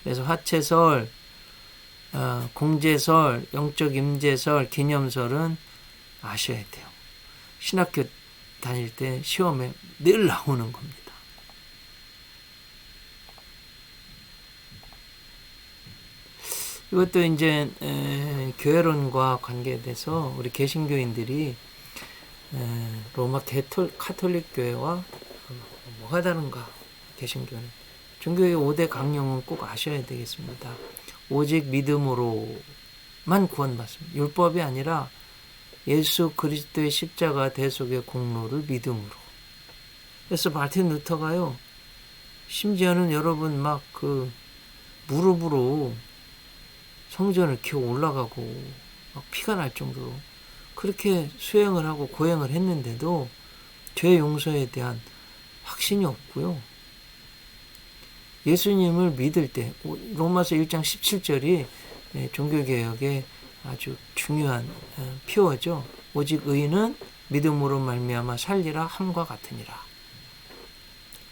그래서 화채설, 공제설, 영적 임재설, 기념설은 아셔야 돼요. 신학교 다닐 때 시험에 늘 나오는 겁니다. 이것도 이제 교회론과 관계돼서 우리 개신교인들이 로마 카톨릭 교회와 뭐가 다른가? 개신교는 종교의 5대 강령은 꼭 아셔야 되겠습니다. 오직 믿음으로만 구원받습니다. 율법이 아니라 예수 그리스도의 십자가 대속의 공로를 믿음으로. 그래서 마틴 루터가요, 심지어는 여러분 막 무릎으로 성전을 기어 올라가고 막 피가 날 정도로 그렇게 수행을 하고 고행을 했는데도 죄 용서에 대한 확신이 없고요. 예수님을 믿을 때 로마서 1장 17절이 종교개혁의 아주 중요한 표어죠. 오직 의인은 믿음으로 말미암아 살리라 함과 같으니라.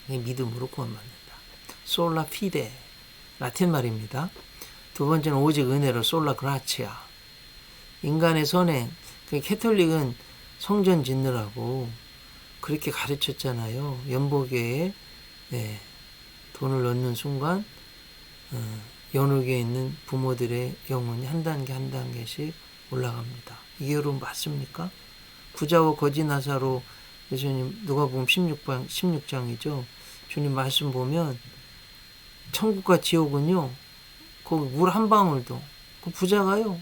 믿음으로 구원받는다. 솔라 피데, 라틴 말입니다. 두 번째는 오직 은혜로 솔라 그라치아. 인간의 선행, 캐톨릭은 성전 짓느라고 그렇게 가르쳤잖아요. 연보교에 돈을 넣는 순간 연옥에 있는 부모들의 영혼이 한 단계 한 단계씩 올라갑니다. 이게 여러분 맞습니까? 부자와 거지 나사로 예수님 누가복음 16장이죠. 주님 말씀 보면 천국과 지옥은요, 거기 물 한 방울도 그 부자가요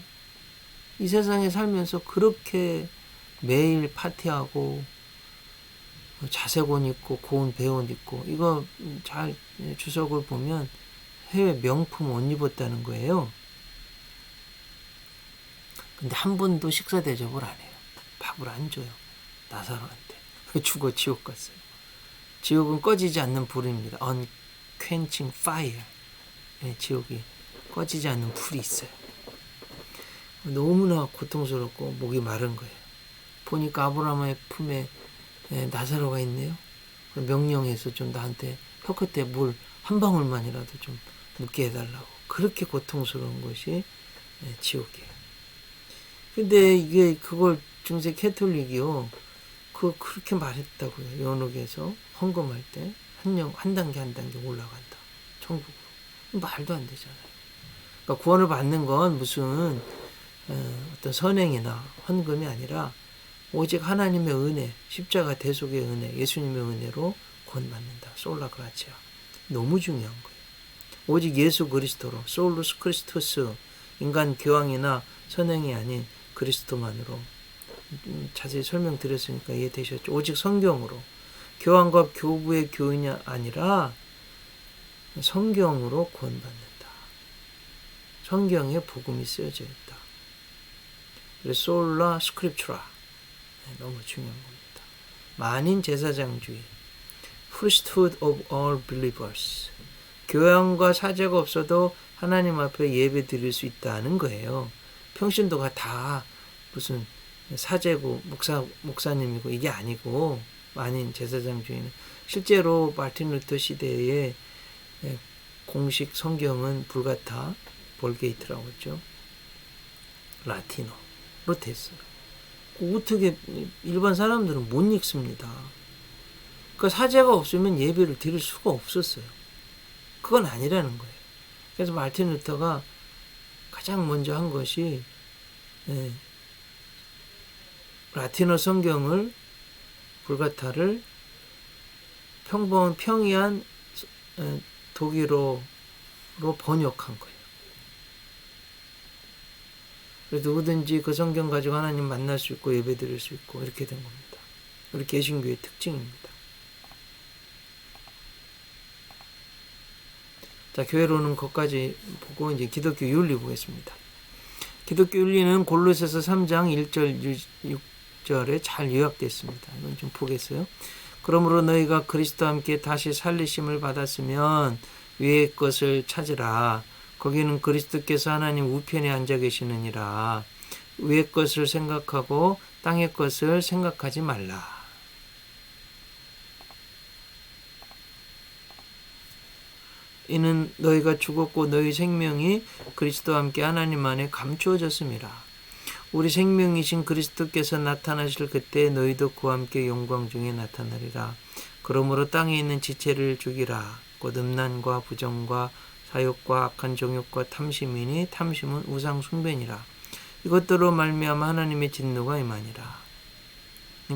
이 세상에 살면서 그렇게 매일 파티하고 자색 옷 입고 고운 배옷 입고 이거 잘 주석을 보면 해외 명품 옷 입었다는 거예요. 근데 한 번도 식사 대접을 안 해요. 밥을 안 줘요. 나사로한테. 죽어 지옥 갔어요. 지옥은 꺼지지 않는 불입니다. unquenching fire. 지옥이 꺼지지 않는 불이 있어요. 너무나 고통스럽고 목이 마른 거예요. 보니까 아브라함의 품에 나사로가 있네요. 명령해서 좀 나한테 혀끝에 물 한 방울만이라도 좀 묻게 해달라고. 그렇게 고통스러운 것이 지옥이에요. 근데 이게 그걸 중세 캐톨릭이요. 그렇게 말했다고요. 연옥에서 헌금할 때 한 단계 한 단계 올라간다. 천국으로. 말도 안 되잖아요. 그러니까 구원을 받는 건 무슨 어떤 선행이나 헌금이 아니라 오직 하나님의 은혜, 십자가 대속의 은혜, 예수님의 은혜로 구원받는다. 솔라 그라치아. 너무 중요한 거예요. 오직 예수 그리스도로, 솔루스 크리스토스, 인간 교황이나 선행이 아닌 그리스도만으로. 자세히 설명드렸으니까 이해되셨죠? 오직 성경으로. 교황과 교부의 교인이 아니라 성경으로 구원받는다. 성경에 복음이 쓰여져 있다. 그래서 솔라 스크립추라. 너무 중요한 겁니다. 만인 제사장주의. priesthood of all believers. 교양과 사제가 없어도 하나님 앞에 예배 드릴 수 있다는 거예요. 평신도가 다 무슨 사제고 목사님이고 이게 아니고 만인 제사장주의는 실제로 마틴 루터 시대에 공식 성경은 불가타 볼게이트라고 했죠. 라틴어로 됐어요. 어떻게 일반 사람들은 못 읽습니다. 그러니까 사제가 없으면 예배를 드릴 수가 없었어요. 그건 아니라는 거예요. 그래서 마틴 루터가 가장 먼저 한 것이 라틴어 성경을 불가타를 평이한 독일어로 번역한 거예요. 그래서 누구든지 그 성경 가지고 하나님 만날 수 있고 예배 드릴 수 있고 이렇게 된 겁니다. 우리 개신교의 특징입니다. 자, 교회로는 것까지 보고 이제 기독교 윤리 보겠습니다. 기독교 윤리는 골로새서 3장 1절 6절에 잘 요약됐습니다. 이건 좀 보겠어요. 그러므로 너희가 그리스도와 함께 다시 살리심을 받았으면 위의 것을 찾으라. 거기는 그리스도께서 하나님 우편에 앉아 계시느니라. 위의 것을 생각하고 땅의 것을 생각하지 말라. 이는 너희가 죽었고 너희 생명이 그리스도와 함께 하나님 안에 감추어졌음이라. 우리 생명이신 그리스도께서 나타나실 그때 너희도 그와 함께 영광 중에 나타나리라. 그러므로 땅에 있는 지체를 죽이라. 곧 음란과 부정과 사욕과 악한 정욕과 탐심이니 탐심은 우상 숭배니라. 이것들로 말미암아 하나님의 진노가 임하니라.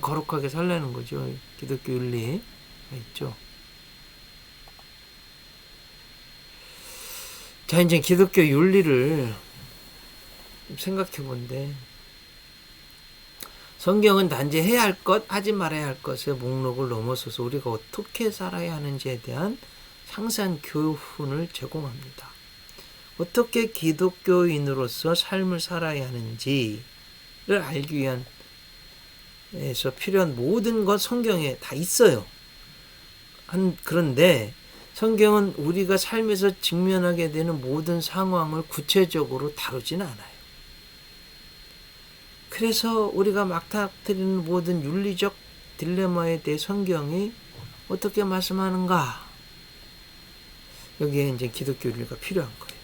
거룩하게 살라는 거죠. 기독교 윤리가 있죠. 자, 이제 기독교 윤리를 생각해 본데, 성경은 단지 해야 할 것, 하지 말아야 할 것의 목록을 넘어서서 우리가 어떻게 살아야 하는지에 대한 상세한 교훈을 제공합니다. 어떻게 기독교인으로서 삶을 살아야 하는지를 알기 위한 에서 필요한 모든 것 성경에 다 있어요. 그런데 성경은 우리가 삶에서 직면하게 되는 모든 상황을 구체적으로 다루진 않아요. 그래서 우리가 막닥뜨리는 모든 윤리적 딜레마에 대해 성경이 어떻게 말씀하는가? 여기에 이제 기독교 윤리가 필요한 거예요.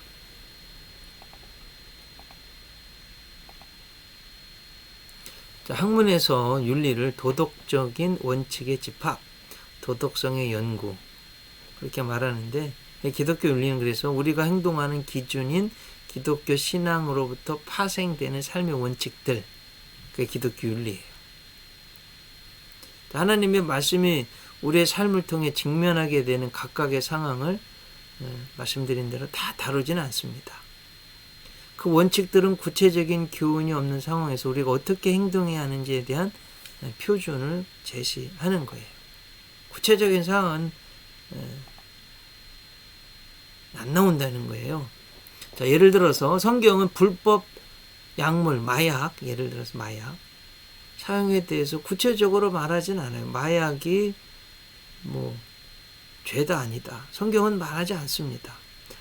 자, 학문에서 윤리를 도덕적인 원칙의 집합, 도덕성의 연구 그렇게 말하는데, 기독교 윤리는 그래서 우리가 행동하는 기준인 기독교 신앙으로부터 파생되는 삶의 원칙들, 그게 기독교 윤리예요. 하나님의 말씀이 우리의 삶을 통해 직면하게 되는 각각의 상황을 말씀드린 대로 다 다루지는 않습니다. 그 원칙들은 구체적인 교훈이 없는 상황에서 우리가 어떻게 행동해야 하는지에 대한 표준을 제시하는 거예요. 구체적인 상황은 안 나온다는 거예요. 자, 예를 들어서 성경은 불법 약물, 마약, 예를 들어서 마약 사용에 대해서 구체적으로 말하진 않아요. 마약이 죄다 아니다. 성경은 말하지 않습니다.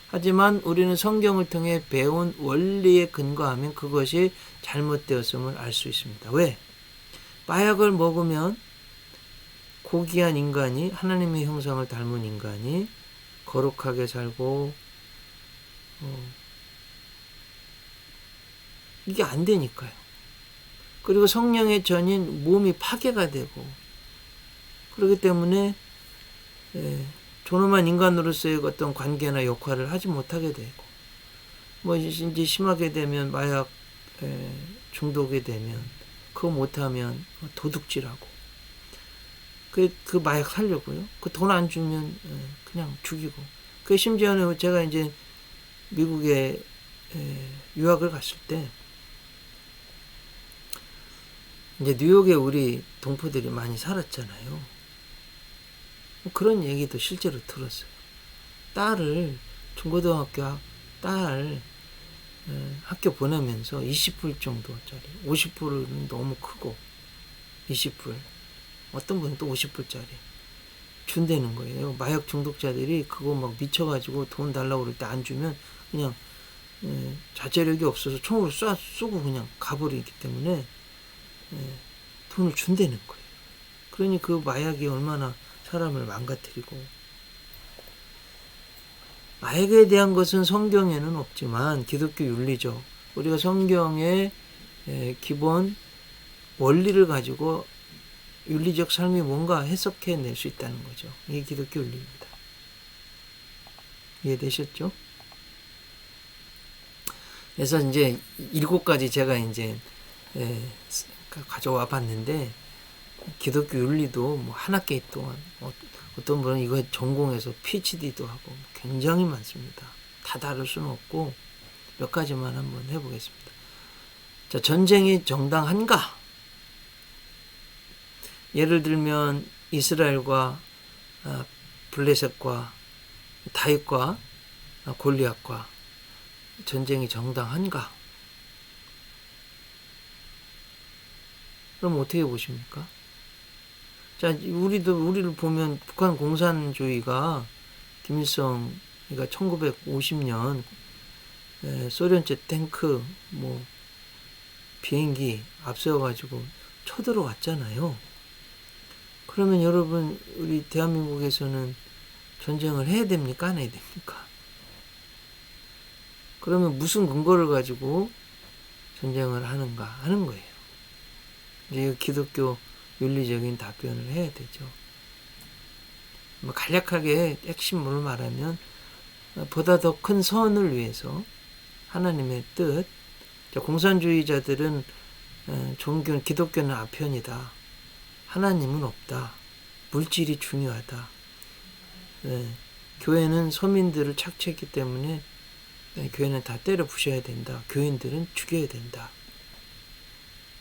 하지만 우리는 성경을 통해 배운 원리에 근거하면 그것이 잘못되었음을 알 수 있습니다. 왜? 마약을 먹으면 고귀한 인간이, 하나님의 형상을 닮은 인간이 거룩하게 살고 이게 안 되니까요. 그리고 성령의 전인 몸이 파괴가 되고, 그렇기 때문에 존엄한 인간으로서의 어떤 관계나 역할을 하지 못하게 되고, 이제 심하게 되면 마약 중독이 되면 그거 못하면 도둑질하고, 그 마약 살려고요. 그 돈 안 주면 그냥 죽이고. 그 심지어는 제가 이제 미국에 유학을 갔을 때 이제 뉴욕에 우리 동포들이 많이 살았잖아요. 그런 얘기도 실제로 들었어요. 딸을 중고등학교 딸 학교 보내면서 20불 정도짜리, 50불은 너무 크고 20불, 어떤 분은 또 50불짜리 준다는 거예요. 마약 중독자들이 그거 막 미쳐가지고 돈 달라고 그럴 때 안 주면 그냥 자제력이 없어서 총으로 쏘고 그냥 가버리기 때문에 돈을 준다는 거예요. 그러니 그 마약이 얼마나 사람을 망가뜨리고. 마약에 대한 것은 성경에는 없지만 기독교 윤리적, 우리가 성경의 기본 원리를 가지고 윤리적 삶이 뭔가 해석해낼 수 있다는 거죠. 이게 기독교 윤리입니다. 이해되셨죠? 그래서 이제 7가지 제가 이제 가져와 봤는데, 기독교 윤리도 한 학기 동안 어떤 분은 이거 전공해서 PhD도 하고 굉장히 많습니다. 다 다룰 수는 없고 몇 가지만 한번 해보겠습니다. 자, 전쟁이 정당한가? 예를 들면 이스라엘과 블레셋과 다윗과 골리앗과 전쟁이 정당한가? 그럼 어떻게 보십니까? 자, 우리를 보면 북한 공산주의가 김일성이가 1950년 소련제 탱크 비행기 앞세워가지고 쳐들어왔잖아요. 그러면 여러분, 우리 대한민국에서는 전쟁을 해야 됩니까? 안 해야 됩니까? 그러면 무슨 근거를 가지고 전쟁을 하는가 하는 거예요. 이제 기독교 윤리적인 답변을 해야 되죠. 간략하게 핵심으로 말하면 보다 더 큰 선을 위해서 하나님의 뜻. 공산주의자들은 종교는, 기독교는 아편이다. 하나님은 없다. 물질이 중요하다. 교회는 서민들을 착취했기 때문에 교회는 다 때려 부셔야 된다. 교인들은 죽여야 된다.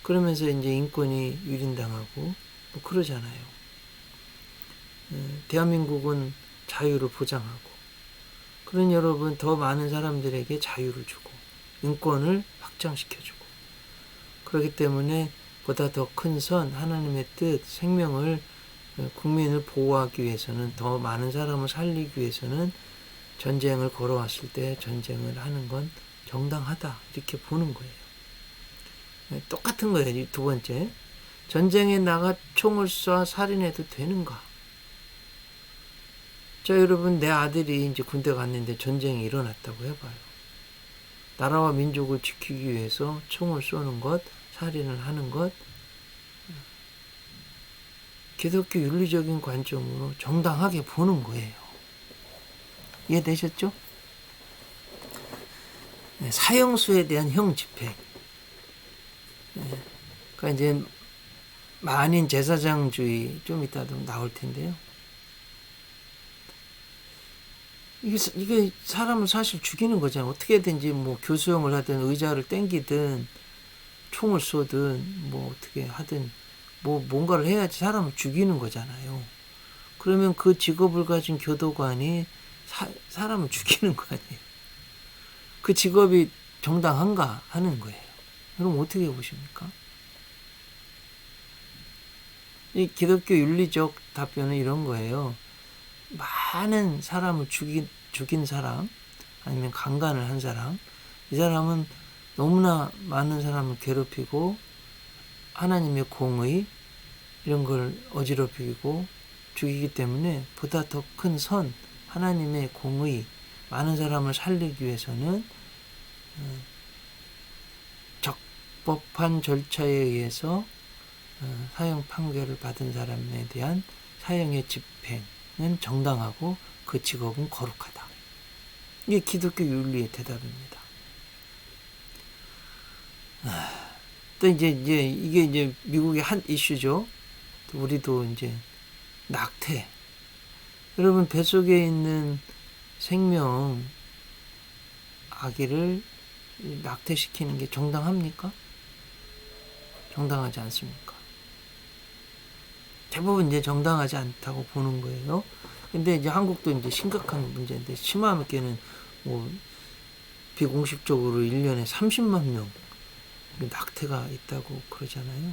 그러면서 이제 인권이 유린당하고 그러잖아요. 대한민국은 자유를 보장하고, 그런 여러분, 더 많은 사람들에게 자유를 주고 인권을 확장시켜주고, 그렇기 때문에 보다 더 큰 선, 하나님의 뜻, 생명을, 국민을 보호하기 위해서는, 더 많은 사람을 살리기 위해서는 전쟁을 걸어왔을 때 전쟁을 하는 건 정당하다, 이렇게 보는 거예요. 똑같은 거예요. 두 번째, 전쟁에 나가 총을 쏴 살인해도 되는가? 자, 여러분, 내 아들이 이제 군대 갔는데 전쟁이 일어났다고 해봐요. 나라와 민족을 지키기 위해서 총을 쏘는 것, 살인을 하는 것, 기독교 윤리적인 관점으로 정당하게 보는 거예요. 이해되셨죠? 네, 사형수에 대한 형 집행. 네, 그러니까 이제 만인 제사장주의 좀 이따도 나올 텐데요. 이게 사람을 사실 죽이는 거잖아요. 어떻게든지 뭐 교수형을 하든 의자를 땡기든 총을 쏘든 뭐 어떻게 하든 뭐 뭔가를 해야지 사람을 죽이는 거잖아요. 그러면 그 직업을 가진 교도관이 사람을 죽이는 거 아니에요. 그 직업이 정당한가 하는 거예요. 여러분 어떻게 보십니까? 이 기독교 윤리적 답변은 이런 거예요. 많은 사람을 죽인 사람, 아니면 강간을 한 사람, 이 사람은 너무나 많은 사람을 괴롭히고 하나님의 공의 이런 걸 어지럽히고 죽이기 때문에 보다 더 큰 선, 하나님의 공의, 많은 사람을 살리기 위해서는 적법한 절차에 의해서 사형 판결을 받은 사람에 대한 사형의 집행은 정당하고 그 직업은 거룩하다. 이게 기독교 윤리의 대답입니다. 또 이제 이게 이제 미국의 한 이슈죠. 우리도 이제 낙태. 여러분 뱃속에 있는 생명 아기를 낙태시키는 게 정당합니까? 정당하지 않습니까? 대부분 이제 정당하지 않다고 보는 거예요. 근데 이제 한국도 이제 심각한 문제인데, 심하게는 뭐 비공식적으로 1년에 30만 명 낙태가 있다고 그러잖아요.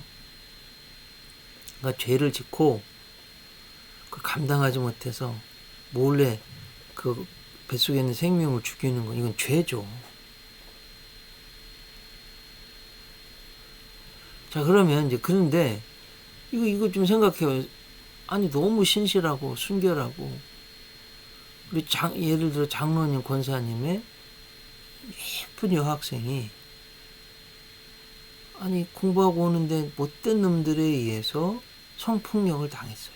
그러니까 죄를 짓고 그 감당하지 못해서 몰래 그 뱃속에 있는 생명을 죽이는 건 이건 죄죠. 자, 그러면 이제 그런데 이거 좀 생각해요. 아니 너무 신실하고 순결하고 우리 예를 들어 장로님 권사님의 예쁜 여학생이 아니 공부하고 오는데 못된 놈들에 의해서 성폭력을 당했어요.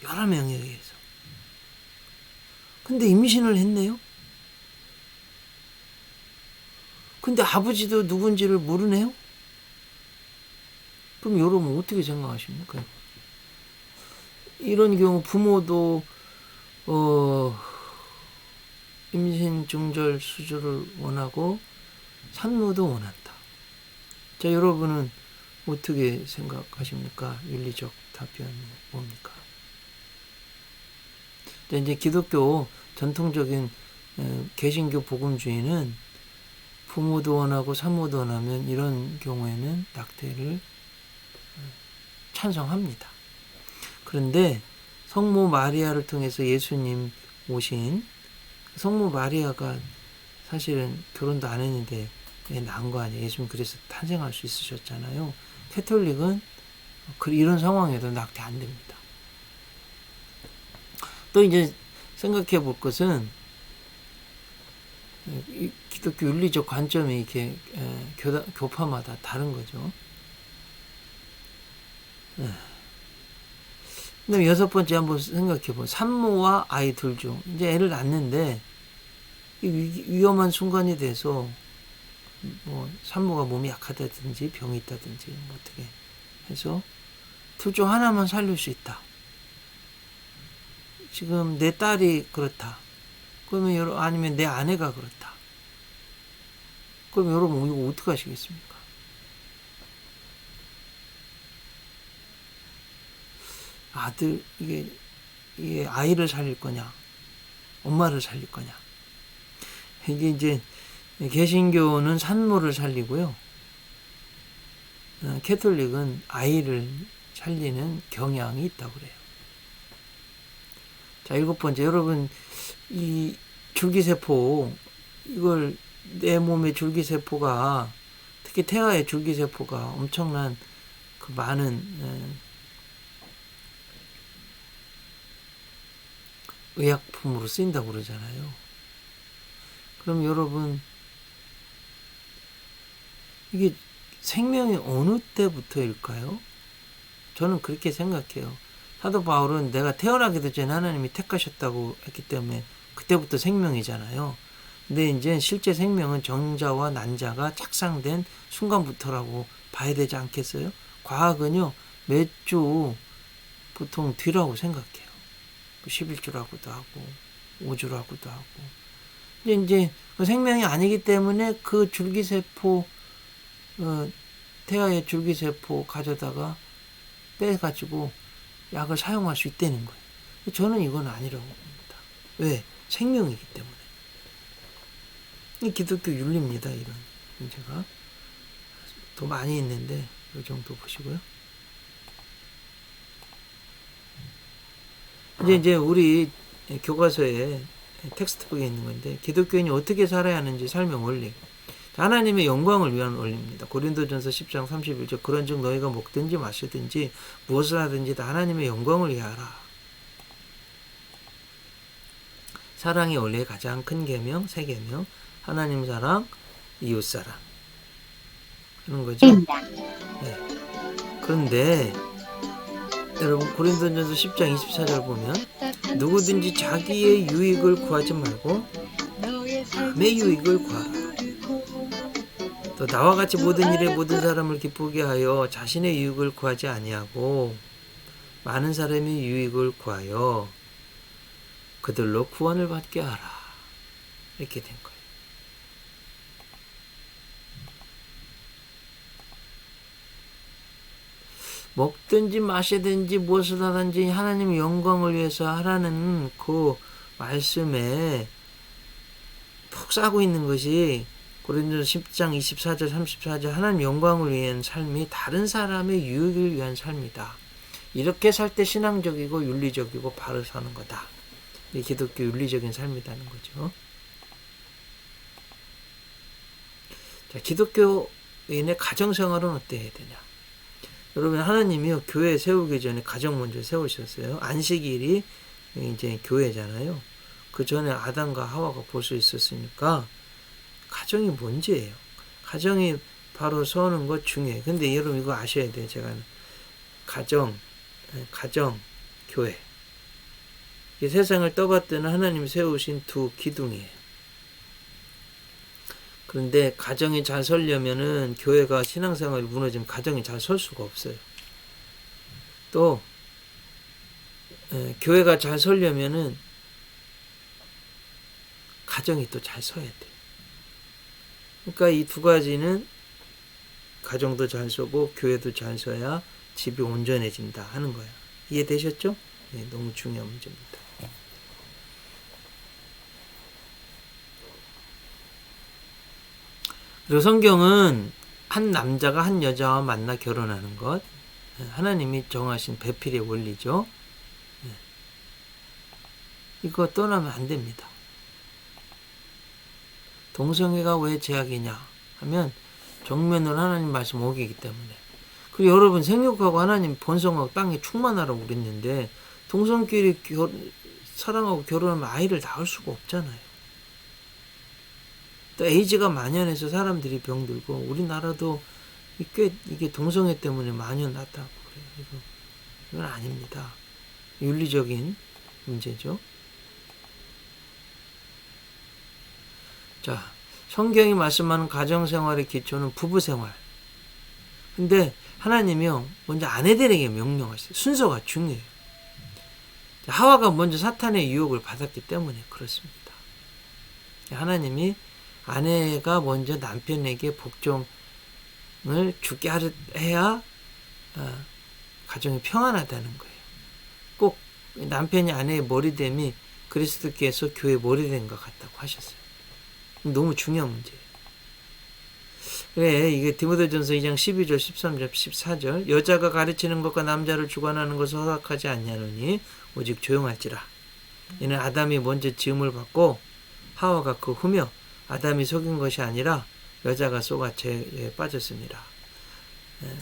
여러 명에 의해서. 근데 임신을 했네요. 근데 아버지도 누군지를 모르네요. 그럼 여러분 어떻게 생각하십니까? 이런 경우 부모도 임신 중절 수주를 원하고 산모도 원한다. 자, 여러분은 어떻게 생각하십니까? 윤리적 답변이 뭡니까? 이제 기독교 전통적인 개신교 복음주의는 부모도 원하고 산모도 원하면 이런 경우에는 낙태를 찬성합니다. 그런데 성모 마리아를 통해서 예수님 오신 성모 마리아가 사실은 결혼도 안 했는데 낳은 거 아니에요. 예수님 그래서 탄생할 수 있으셨잖아요. 캐톨릭은 이런 상황에도 낙태 안 됩니다. 또 이제 생각해 볼 것은 기독교 윤리적 관점이 이렇게 교파마다 다른 거죠. 그다음에 여섯 번째 한번 생각해 보. 산모와 아이 둘 중 이제 애를 낳는데 위험한 순간이 돼서 뭐 산모가 몸이 약하다든지 병이 있다든지 뭐 어떻게 해서 둘 중 하나만 살릴 수 있다. 지금 내 딸이 그렇다. 그러면 아니면 내 아내가 그렇다. 그럼 여러분 이거 어떻게 하시겠습니까? 아들 이게 아이를 살릴 거냐, 엄마를 살릴 거냐. 이게 이제 개신교는 산모를 살리고요. 캐톨릭은 아이를 살리는 경향이 있다고 그래요. 자, 일곱 번째, 여러분 이 줄기세포 이걸 내 몸의 줄기세포가 특히 태아의 줄기세포가 엄청난 그 많은 의약품으로 쓰인다고 그러잖아요. 그럼 여러분 이게 생명이 어느 때부터일까요? 저는 그렇게 생각해요. 사도 바울은 내가 태어나기도 전에 하나님이 택하셨다고 했기 때문에 그때부터 생명이잖아요. 근데 이제 실제 생명은 정자와 난자가 착상된 순간부터라고 봐야 되지 않겠어요? 과학은요, 몇 주 보통 뒤라고 생각해요. 11주라고도 하고, 5주라고도 하고. 근데 이제 그 생명이 아니기 때문에 그 줄기세포, 태아의 줄기세포 가져다가 빼가지고 약을 사용할 수 있다는 거예요. 저는 이건 아니라고 봅니다. 왜? 생명이기 때문에. 이 기독교 윤리입니다, 이런 문제가. 더 많이 있는데, 이 정도 보시고요. 이제 우리 교과서에 텍스트북에 있는 건데, 기독교인이 어떻게 살아야 하는지 설명 원리. 하나님의 영광을 위한 원리입니다. 고린도전서 10장 31절 그런즉 너희가 먹든지 마시든지 무엇을 하든지 다 하나님의 영광을 위하라. 사랑이 원래 가장 큰 계명, 세 계명. 하나님 사랑, 이웃 사랑 하는 거죠. 네. 그런데 여러분 고린도전서 10장 24절 보면 누구든지 자기의 유익을 구하지 말고 남의 유익을 구하라. 또 나와 같이 모든 일에 모든 사람을 기쁘게 하여 자신의 유익을 구하지 아니하고 많은 사람의 유익을 구하여 그들로 구원을 받게 하라. 이렇게 된 거예요. 먹든지 마시든지 무엇을 하든지 하나님의 영광을 위해서 하라는 그 말씀에 푹 싸고 있는 것이 고린도서 10장 24절 34절 하나님 영광을 위한 삶이 다른 사람의 유익을 위한 삶이다. 이렇게 살 때 신앙적이고 윤리적이고 바로 사는 거다. 이 기독교 윤리적인 삶이라는 거죠. 자, 기독교인의 가정생활은 어때야 되냐? 여러분 하나님이요 교회 세우기 전에 가정 먼저 세우셨어요. 안식일이 이제 교회잖아요. 그 전에 아담과 하와가 볼 수 있었으니까 가정이 문제예요. 가정이 바로 서는 것 중요해요. 근데 여러분 이거 아셔야 돼요. 제가 가정, 교회. 이 세상을 떠받드는 하나님 세우신 두 기둥이에요. 그런데 가정이 잘 서려면은 교회가 신앙생활이 무너지면 가정이 잘 설 수가 없어요. 또 교회가 잘 서려면은 가정이 또 잘 서야 돼요. 그러니까 이 두 가지는 가정도 잘 서고 교회도 잘 서야 집이 온전해진다 하는 거야. 이해되셨죠? 네, 너무 중요한 문제입니다. 그리고 성경은 한 남자가 한 여자와 만나 결혼하는 것, 하나님이 정하신 배필의 원리죠. 이거 떠나면 안 됩니다. 동성애가 왜 제약이냐 하면 정면으로 하나님 말씀 어기기 때문에. 그리고 여러분 생육하고 하나님 번성하고 땅에 충만하라고 그랬는데 동성끼리 사랑하고 결혼하면 아이를 낳을 수가 없잖아요. 또 에이즈가 만연해서 사람들이 병들고 우리나라도 꽤 이게 동성애 때문에 만연났다고 그래요. 이건 아닙니다. 윤리적인 문제죠. 자, 성경이 말씀하는 가정생활의 기초는 부부생활. 근데 하나님이요 먼저 아내들에게 명령하셨어요. 순서가 중요해요. 하와가 먼저 사탄의 유혹을 받았기 때문에 그렇습니다. 하나님이 아내가 먼저 남편에게 복종을 주게 해야 가정이 평안하다는 거예요. 꼭 남편이 아내의 머리됨이 그리스도께서 교회의 머리된 것 같다고 하셨어요. 너무 중요한 문제예요. 그래, 이게 디모데전서 2장 12절, 13절, 14절 여자가 가르치는 것과 남자를 주관하는 것을 허락하지 않냐느니 오직 조용할지라. 이는 아담이 먼저 지음을 받고 하와가 그 후며 아담이 속인 것이 아니라 여자가 속아 죄에 빠졌습니다.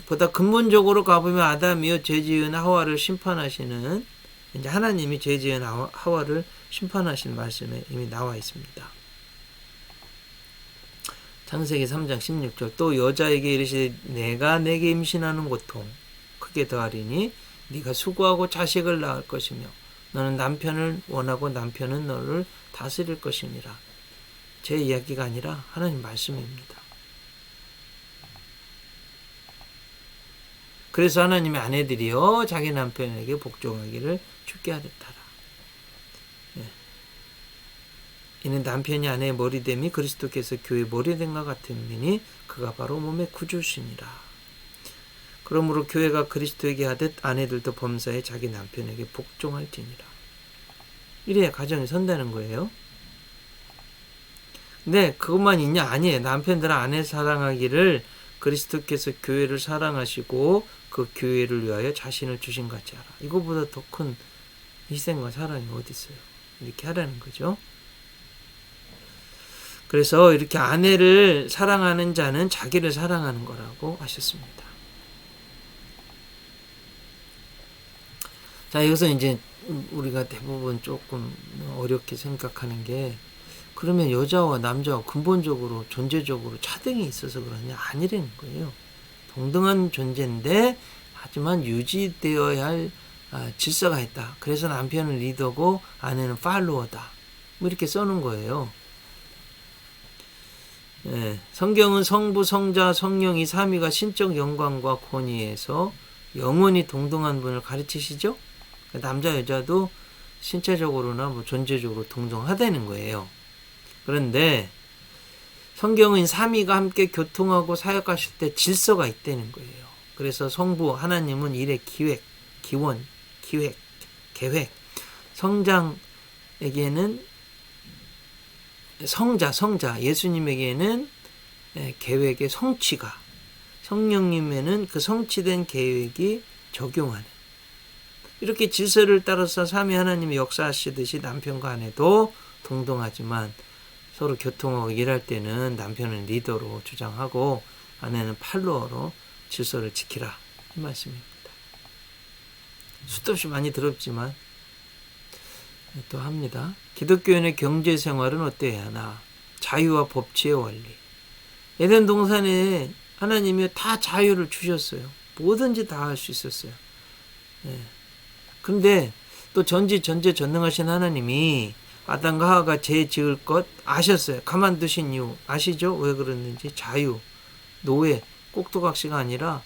보다 근본적으로 가보면 아담이요 죄지은 하와를 심판하시는 이제 하나님이 죄지은 하와를 심판하신 말씀에 이미 나와 있습니다. 창세기 3장 16절 또 여자에게 이르시되 내가 내게 임신하는 고통 크게 더하리니 네가 수고하고 자식을 낳을 것이며 너는 남편을 원하고 남편은 너를 다스릴 것이니라. 제 이야기가 아니라 하나님 말씀입니다. 그래서 하나님의 아내들이여 자기 남편에게 복종하기를 주께 하랬더라. 이는 남편이 아내의 머리됨이 그리스도께서 교회의 머리됨과 같음이니 그가 바로 몸의 구주시니라. 그러므로 교회가 그리스도에게 하듯 아내들도 범사에 자기 남편에게 복종할지니라. 이래야 가정이 선다는 거예요. 근데 그것만 있냐? 아니에요. 남편들은 아내 사랑하기를 그리스도께서 교회를 사랑하시고 그 교회를 위하여 자신을 주신 같이 하라. 이거보다 더 큰 희생과 사랑이 어디 있어요? 이렇게 하라는 거죠. 그래서 이렇게 아내를 사랑하는 자는 자기를 사랑하는 거라고 하셨습니다. 자, 여기서 이제 우리가 대부분 조금 어렵게 생각하는 게, 그러면 여자와 남자와 근본적으로 존재적으로 차등이 있어서 그러냐? 아니라는 거예요. 동등한 존재인데 하지만 유지되어야 할 질서가 있다. 그래서 남편은 리더고 아내는 팔로워다. 뭐 이렇게 써놓은 거예요. 성경은 성부, 성자, 성령이 삼위가 신적 영광과 권위에서 영원히 동등한 분을 가르치시죠? 남자 여자도 신체적으로나 뭐 존재적으로 동등하다는 거예요. 그런데 성경은 삼위가 함께 교통하고 사역하실 때 질서가 있다는 거예요. 그래서 성부 하나님은 일의 기획, 기원, 기획, 계획, 성장에게는 성자 예수님에게는 계획의 성취가, 성령님에는 그 성취된 계획이 적용하는, 이렇게 질서를 따라서 삼위 하나님이 역사하시듯이 남편과 아내도 동등하지만 서로 교통하고 일할 때는 남편은 리더로 주장하고 아내는 팔로워로 질서를 지키라, 이 말씀입니다. 수도 없이 많이 들었지만 또 합니다. 기독교인의 경제생활은 어때야 하나? 자유와 법치의 원리. 에덴 동산에 하나님이 다 자유를 주셨어요. 뭐든지 다 할 수 있었어요. 근데 또 전지전능하신 하나님이 아담과 하와가 죄 지을 것 아셨어요. 가만두신 이유 아시죠? 왜 그랬는지. 자유, 노예, 꼭두각시가 아니라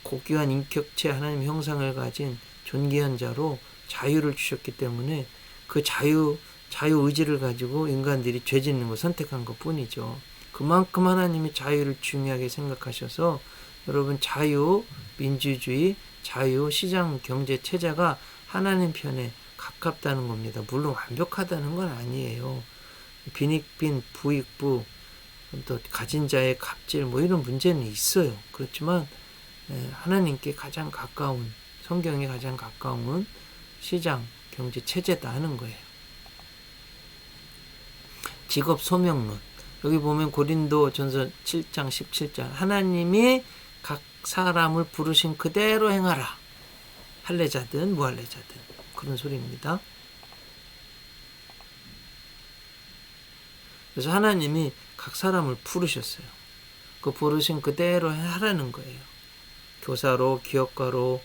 고귀한 인격체 하나님 형상을 가진 존귀한 자로 자유를 주셨기 때문에 그 자유 의지를 가지고 인간들이 죄 짓는 거 선택한 것 뿐이죠. 그만큼 하나님이 자유를 중요하게 생각하셔서 여러분, 자유, 민주주의, 자유, 시장 경제 체제가 하나님 편에 가깝다는 겁니다. 물론 완벽하다는 건 아니에요. 빈익빈, 부익부, 또 가진 자의 갑질 뭐 이런 문제는 있어요. 그렇지만 하나님께 가장 가까운, 성경에 가장 가까운 시장 경제 체제다 하는 거예요. 직업 소명론. 여기 보면 고린도전서 7장 17절 하나님이 각 사람을 부르신 그대로 행하라. 할례자든 무할례자든 그런 소리입니다. 그래서 하나님이 각 사람을 부르셨어요. 그 부르신 그대로 하라는 거예요. 교사로, 기업가로,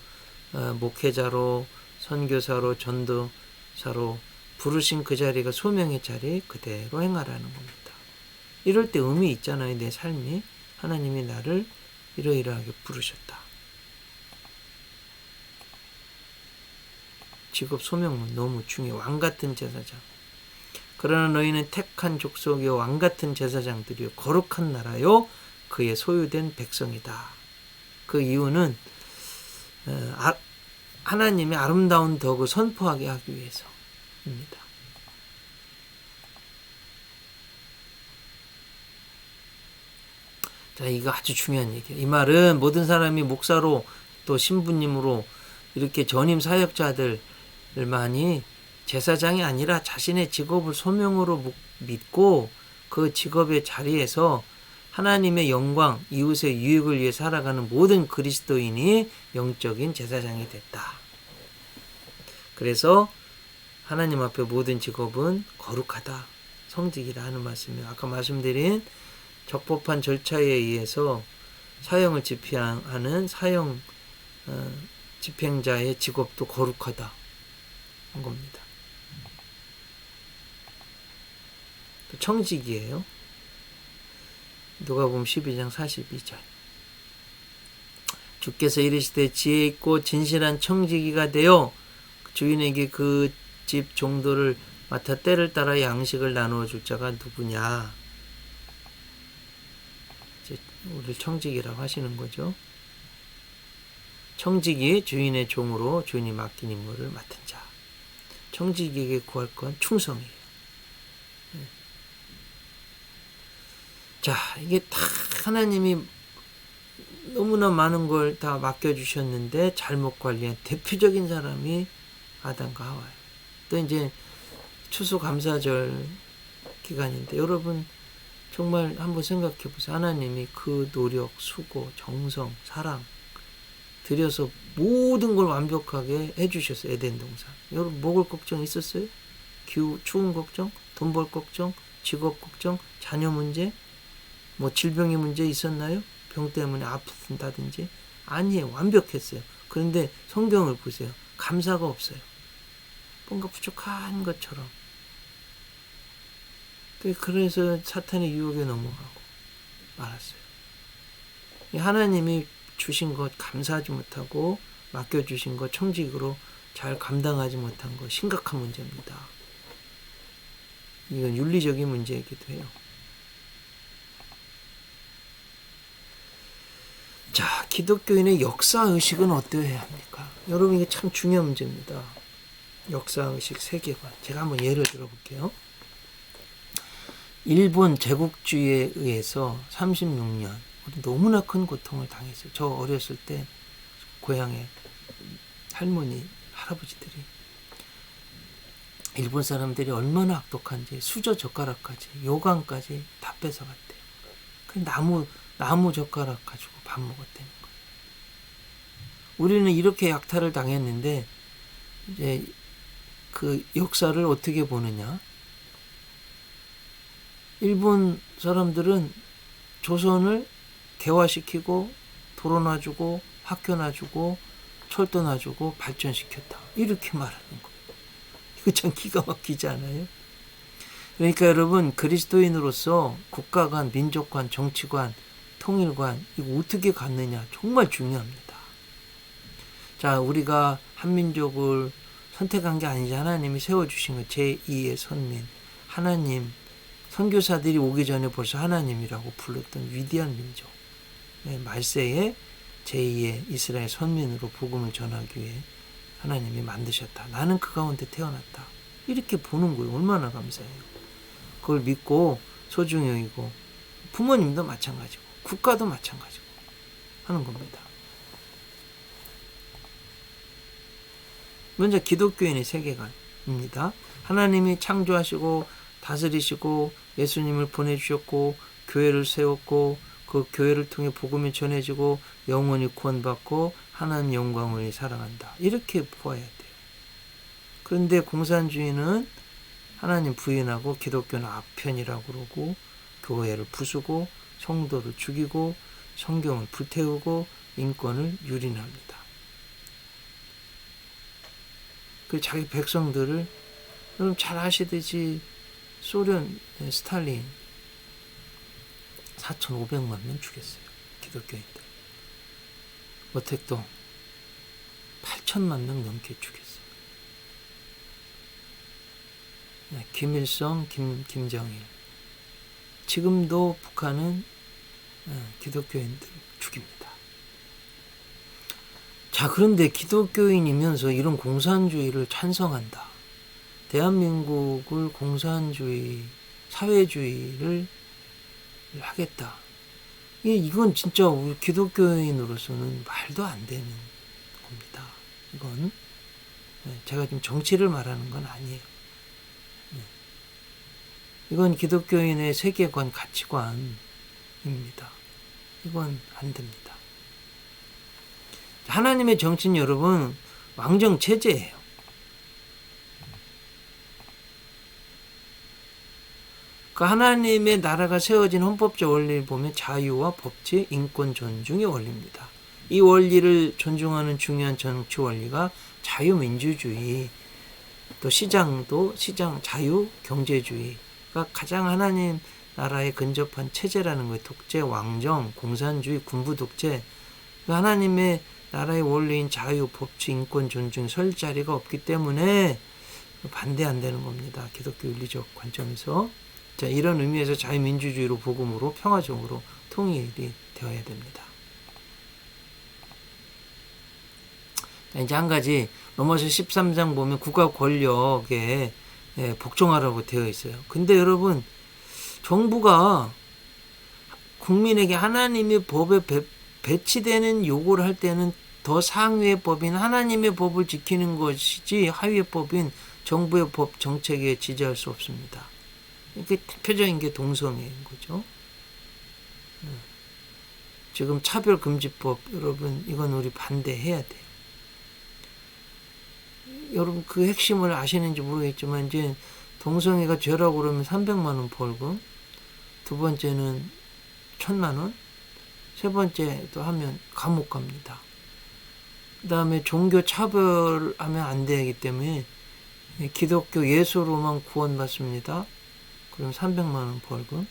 목회자로, 선교사로, 전도사로 부르신 그 자리가 소명의 자리 그대로 행하라는 겁니다. 이럴 때 의미 있잖아요. 내 삶이 하나님이 나를 이러이러하게 부르셨다. 직업 소명은 너무 중요해. 왕같은 제사장. 그러나 너희는 택한 족속이요 왕같은 제사장들이요 거룩한 나라요 그의 소유된 백성이다. 그 이유는 하나님의 아름다운 덕을 선포하게 하기 위해서입니다. 자, 이거 아주 중요한 얘기예요. 이 말은 모든 사람이 목사로 또 신부님으로 이렇게 전임 사역자들만이 제사장이 아니라 자신의 직업을 소명으로 믿고 그 직업의 자리에서 하나님의 영광, 이웃의 유익을 위해 살아가는 모든 그리스도인이 영적인 제사장이 됐다. 그래서 하나님 앞에 모든 직업은 거룩하다, 성직이라 하는 말씀이에요. 아까 말씀드린 적법한 절차에 의해서 사형을 집행하는 사형 집행자의 직업도 거룩하다 한 겁니다. 또 청직이에요. 누가복음 12장 42절. 주께서 이르시되 지혜 있고 진실한 청지기가 되어 주인에게 그 집 종도를 맡아 때를 따라 양식을 나누어 줄 자가 누구냐. 이제 우리를 청지기라고 하시는 거죠. 청지기, 주인의 종으로 주인이 맡긴 임무를 맡은 자. 청지기에게 구할 건 충성이에요. 자, 이게 다 하나님이 너무나 많은 걸 다 맡겨주셨는데 잘못 관리한 대표적인 사람이 아담과 하와예요. 또 이제 추수감사절 기간인데 여러분 정말 한번 생각해 보세요. 하나님이 그 노력, 수고, 정성, 사랑 들여서 모든 걸 완벽하게 해주셨어요. 에덴 동산. 여러분 먹을 걱정 있었어요? 추운 걱정, 돈 벌 걱정, 직업 걱정, 자녀 문제, 뭐 질병의 문제 있었나요? 병 때문에 아프다든지? 아니에요. 완벽했어요. 그런데 성경을 보세요. 감사가 없어요. 뭔가 부족한 것처럼. 그래서 사탄의 유혹에 넘어가고 말았어요. 하나님이 주신 것 감사하지 못하고 맡겨주신 것 청직으로 잘 감당하지 못한 것 심각한 문제입니다. 이건 윤리적인 문제이기도 해요. 자, 기독교인의 역사의식은 어떠해야 합니까? 여러분 이게 참 중요한 문제입니다. 역사의식 세계관. 제가 한번 예를 들어볼게요. 일본 제국주의에 의해서 36년 너무나 큰 고통을 당했어요. 저 어렸을 때 고향에 할머니, 할아버지들이 일본 사람들이 얼마나 악독한지 수저 젓가락까지 요강까지 다 뺏어갔대요. 그 나무 젓가락 가지고 밥 먹었다는 거예요. 우리는 이렇게 약탈을 당했는데 이제 그 역사를 어떻게 보느냐? 일본 사람들은 조선을 개화시키고 도로 놔주고 학교 놔주고 철도 놔주고 발전시켰다. 이렇게 말하는 거예요. 이거 참 기가 막히지 않아요? 그러니까 여러분 그리스도인으로서 국가관, 민족관, 정치관, 통일관 이거 어떻게 갖느냐 정말 중요합니다. 자, 우리가 한민족을 선택한 게 아니지 하나님이 세워주신 거 제2의 선민 하나님 선교사들이 오기 전에 벌써 하나님이라고 불렀던 위대한 민족 말세에 제2의 이스라엘 선민으로 복음을 전하기 위해 하나님이 만드셨다. 나는 그 가운데 태어났다. 이렇게 보는 거예요. 얼마나 감사해요. 그걸 믿고 소중히 여기고 부모님도 마찬가지고 국가도 마찬가지고 하는 겁니다. 먼저 기독교인의 세계관입니다. 하나님이 창조하시고 다스리시고 예수님을 보내주셨고 교회를 세웠고 그 교회를 통해 복음이 전해지고 영원히 구원받고 하나님 영광을 사랑한다. 이렇게 보아야 돼요. 그런데 공산주의는 하나님 부인하고 기독교는 악편이라고 그러고 교회를 부수고 성도를 죽이고 성경을 불태우고 인권을 유린합니다. 그 자기 백성들을 여러분 잘 아시듯이 소련 스탈린 4,500만 명 죽였어요. 기독교인들. 어택동 8,000만 명 넘게 죽였어요. 김일성, 김정일. 지금도 북한은 기독교인들을 죽입니다. 자, 그런데 기독교인이면서 이런 공산주의를 찬성한다. 대한민국을 공산주의, 사회주의를 하겠다. 이건 진짜 우리 기독교인으로서는 말도 안 되는 겁니다. 이건 제가 지금 정치를 말하는 건 아니에요. 이건 기독교인의 세계관, 가치관입니다. 이건 안 됩니다. 하나님의 정치는 여러분 왕정 체제예요. 그 하나님의 나라가 세워진 헌법적 원리를 보면 자유와 법치, 인권 존중의 원리입니다. 이 원리를 존중하는 중요한 정치 원리가 자유민주주의, 또 시장 자유 경제주의가 가장 하나님 나라에 근접한 체제라는 거예요. 독재, 왕정, 공산주의, 군부 독재. 하나님의 나라의 원리인 자유, 법치, 인권 존중 설 자리가 없기 때문에 반대 안 되는 겁니다. 기독교 윤리적 관점에서. 자, 이런 의미에서 자유민주주의로 복음으로 평화적으로 통일이 되어야 됩니다. 자, 이제 한 가지 로마서 13장 보면 국가 권력에 복종하라고 되어 있어요. 근데 여러분, 정부가 국민에게 하나님의 법에 배치되는 요구를 할 때는 더 상위의 법인 하나님의 법을 지키는 것이지 하위의 법인 정부의 법 정책에 지지할 수 없습니다. 이게 대표적인 게 동성애인 거죠. 지금 차별금지법, 여러분 이건 우리 반대해야 돼요. 여러분 그 핵심을 아시는지 모르겠지만 이제 동성애가 죄라고 그러면 300만 원 벌금, 두 번째는 1000만 원, 세 번째도 하면 감옥 갑니다. 그 다음에 종교 차별하면 안 되기 때문에 기독교 예수로만 구원받습니다. 그럼 300만 원 벌금,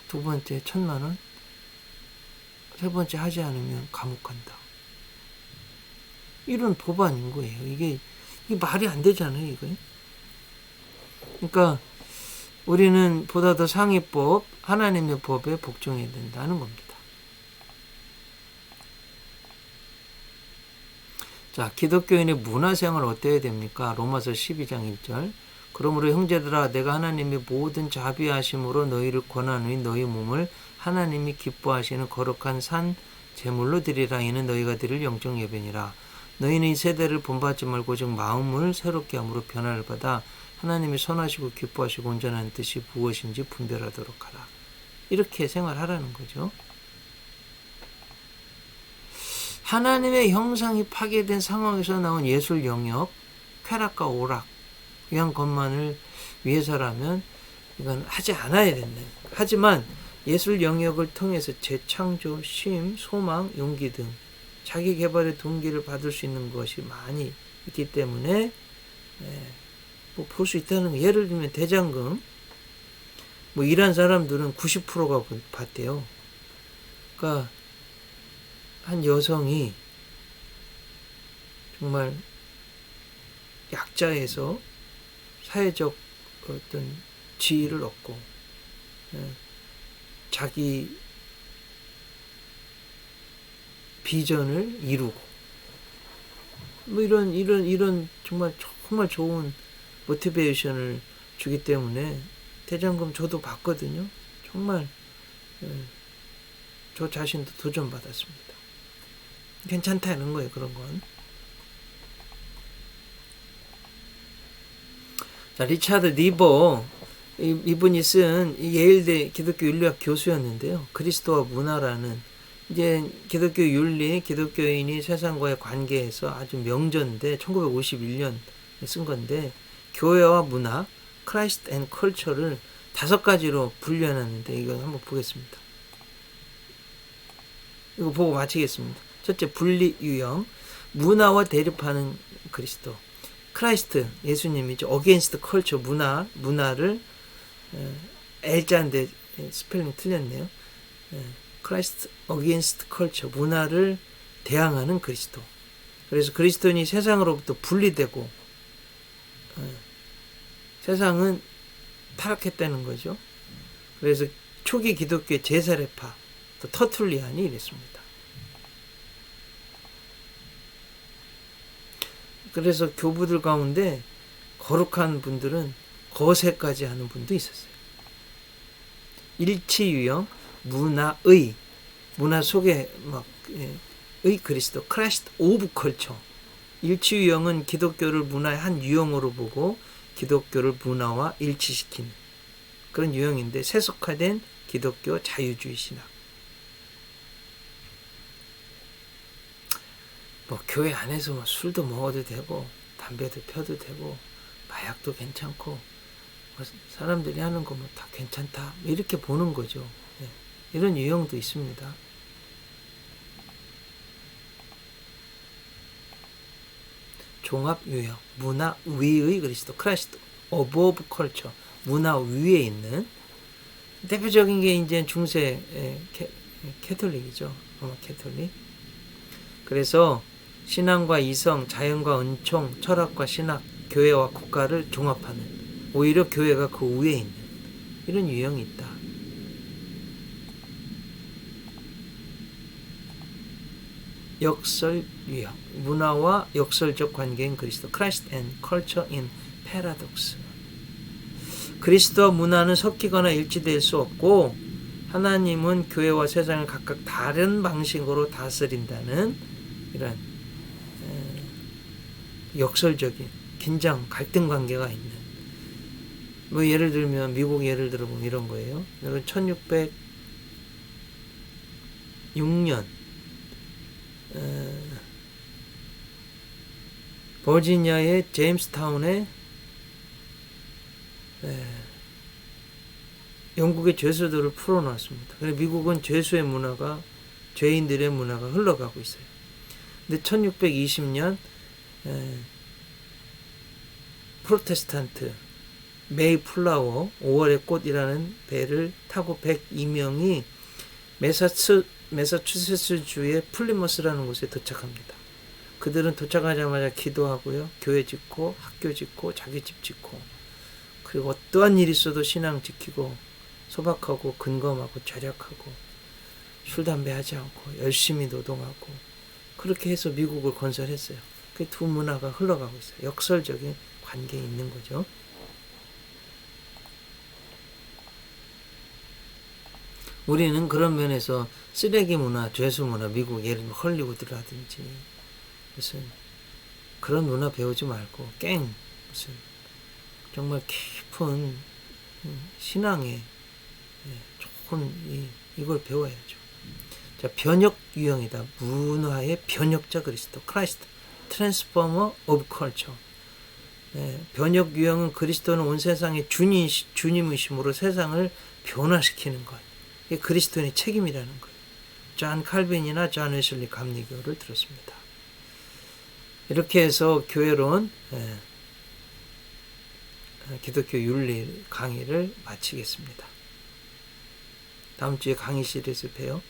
두 번째 1000만 원, 세 번째 하지 않으면 감옥 간다. 이런 법안인 거예요. 이게 말이 안 되잖아요, 이거. 그러니까 우리는 보다 더 상위법, 하나님의 법에 복종해야 된다는 겁니다. 자, 기독교인의 문화생활 어때야 됩니까? 로마서 12장 1절. 그러므로 형제들아, 내가 하나님의 모든 자비하심으로 너희를 권하노니 너희 몸을 하나님이 기뻐하시는 거룩한 산 제물로 드리라. 이는 너희가 드릴 영적 예배니라. 너희는 이 세대를 본받지 말고 즉 마음을 새롭게 함으로 변화를 받아 하나님이 선하시고 기뻐하시고 온전한 뜻이 무엇인지 분별하도록 하라. 이렇게 생활하라는 거죠. 하나님의 형상이 파괴된 상황에서 나온 예술 영역, 쾌락과 오락, 이한 것만을 위해서라면 이건 하지 않아야 된다. 하지만 예술 영역을 통해서 재창조, 쉼, 소망, 용기 등 자기 개발의 동기를 받을 수 있는 것이 많이 있기 때문에 뭐 볼 수 있다는 거. 예를 들면 대장금, 뭐 일한 사람들은 90%가 받대요. 그러니까 한 여성이 정말 약자에서 사회적 어떤 지위를 얻고 자기 비전을 이루고 뭐 이런 정말 좋은 모티베이션을 주기 때문에 대장금 저도 받거든요. 정말 저 자신도 도전받았습니다. 괜찮다는 거예요, 그런 건. 자, 리차드 니버, 이분이 쓴 예일대 기독교 윤리학 교수였는데요. 그리스도와 문화라는 이제 기독교 윤리, 기독교인이 세상과의 관계에서 아주 명저인데 1951년 쓴 건데 교회와 문화, 크라이스트 앤 컬처를 5가지로 분류해놨는데 이거 한번 보겠습니다. 이거 보고 마치겠습니다. 첫째, 분리 유형, 문화와 대립하는 그리스도. 크라이스트, 예수님이죠. 어게인스트 컬처, 문화를 L자인데 스펠링 틀렸네요. 크라이스트 어게인스트 컬처, 문화를 대항하는 그리스도. 그래서 그리스도인이 세상으로부터 분리되고 세상은 타락했다는 거죠. 그래서 초기 기독교의 제사례파, 또 터툴리안이 이랬습니다. 그래서 교부들 가운데 거룩한 분들은 거세까지 하는 분도 있었어요. 일치 유형, 문화 속에 의 그리스도, 크라이스트 오브 컬처. 일치 유형은 기독교를 문화의 한 유형으로 보고 기독교를 문화와 일치시키는 그런 유형인데 세속화된 기독교 자유주의 신학. 뭐 교회 안에서 뭐 술도 먹어도 되고 담배도 펴도 되고 마약도 괜찮고 뭐 사람들이 하는 거 뭐 다 괜찮다 이렇게 보는 거죠. 이런 유형도 있습니다. 종합 유형, 문화 위의 그리스도, 크라이스트 어보브 컬처, 문화 위에 있는 대표적인 게 이제 중세 캐톨릭이죠. 로마 캐톨릭. 그래서 신앙과 이성, 자연과 은총, 철학과 신학, 교회와 국가를 종합하는, 오히려 교회가 그 위에 있는 이런 유형이 있다. 역설 유형, 문화와 역설적 관계인 그리스도, Christ and Culture in Paradox. 그리스도와 문화는 섞이거나 일치될 수 없고 하나님은 교회와 세상을 각각 다른 방식으로 다스린다는 이런 역설적인 긴장, 갈등 관계가 있는, 뭐 예를 들면 미국 예를 들어보면 이런 거예요. 1606년 버지니아의 제임스타운에 영국의 죄수들을 풀어놨습니다. 그래서 미국은 죄수의 문화가, 죄인들의 문화가 흘러가고 있어요. 근데 1620년 프로테스탄트 메이플라워 5월의 꽃이라는 배를 타고 102명이 매사추세츠주의 플리머스라는 곳에 도착합니다. 그들은 도착하자마자 기도하고요, 교회 짓고 학교 짓고 자기 집 짓고, 그리고 어떠한 일이 있어도 신앙 지키고 소박하고 근검하고 절약하고 술 담배 하지 않고 열심히 노동하고, 그렇게 해서 미국을 건설했어요. 그 두 문화가 흘러가고 있어요. 역설적인 관계에 있는 거죠. 우리는 그런 면에서 쓰레기 문화, 죄수 문화, 미국 예를 들면 헐리우드라든지 무슨 그런 문화 배우지 말고 무슨 정말 깊은 신앙의 좋은 이걸 배워야죠. 자, 변혁 유형이다. 문화의 변혁자 그리스도, 크라이스트 트랜스포머 오브 컬처. 변혁 유형은 그리스도는 온 세상의 주님이심으로 세상을 변화시키는 것. 이게 그리스도인의 책임이라는 거예요. 존 칼빈이나 존 웨슬리 감리교를 들었습니다. 이렇게 해서 교회론 기독교 윤리 강의를 마치겠습니다. 다음 주에 강의 시리즈 봬요.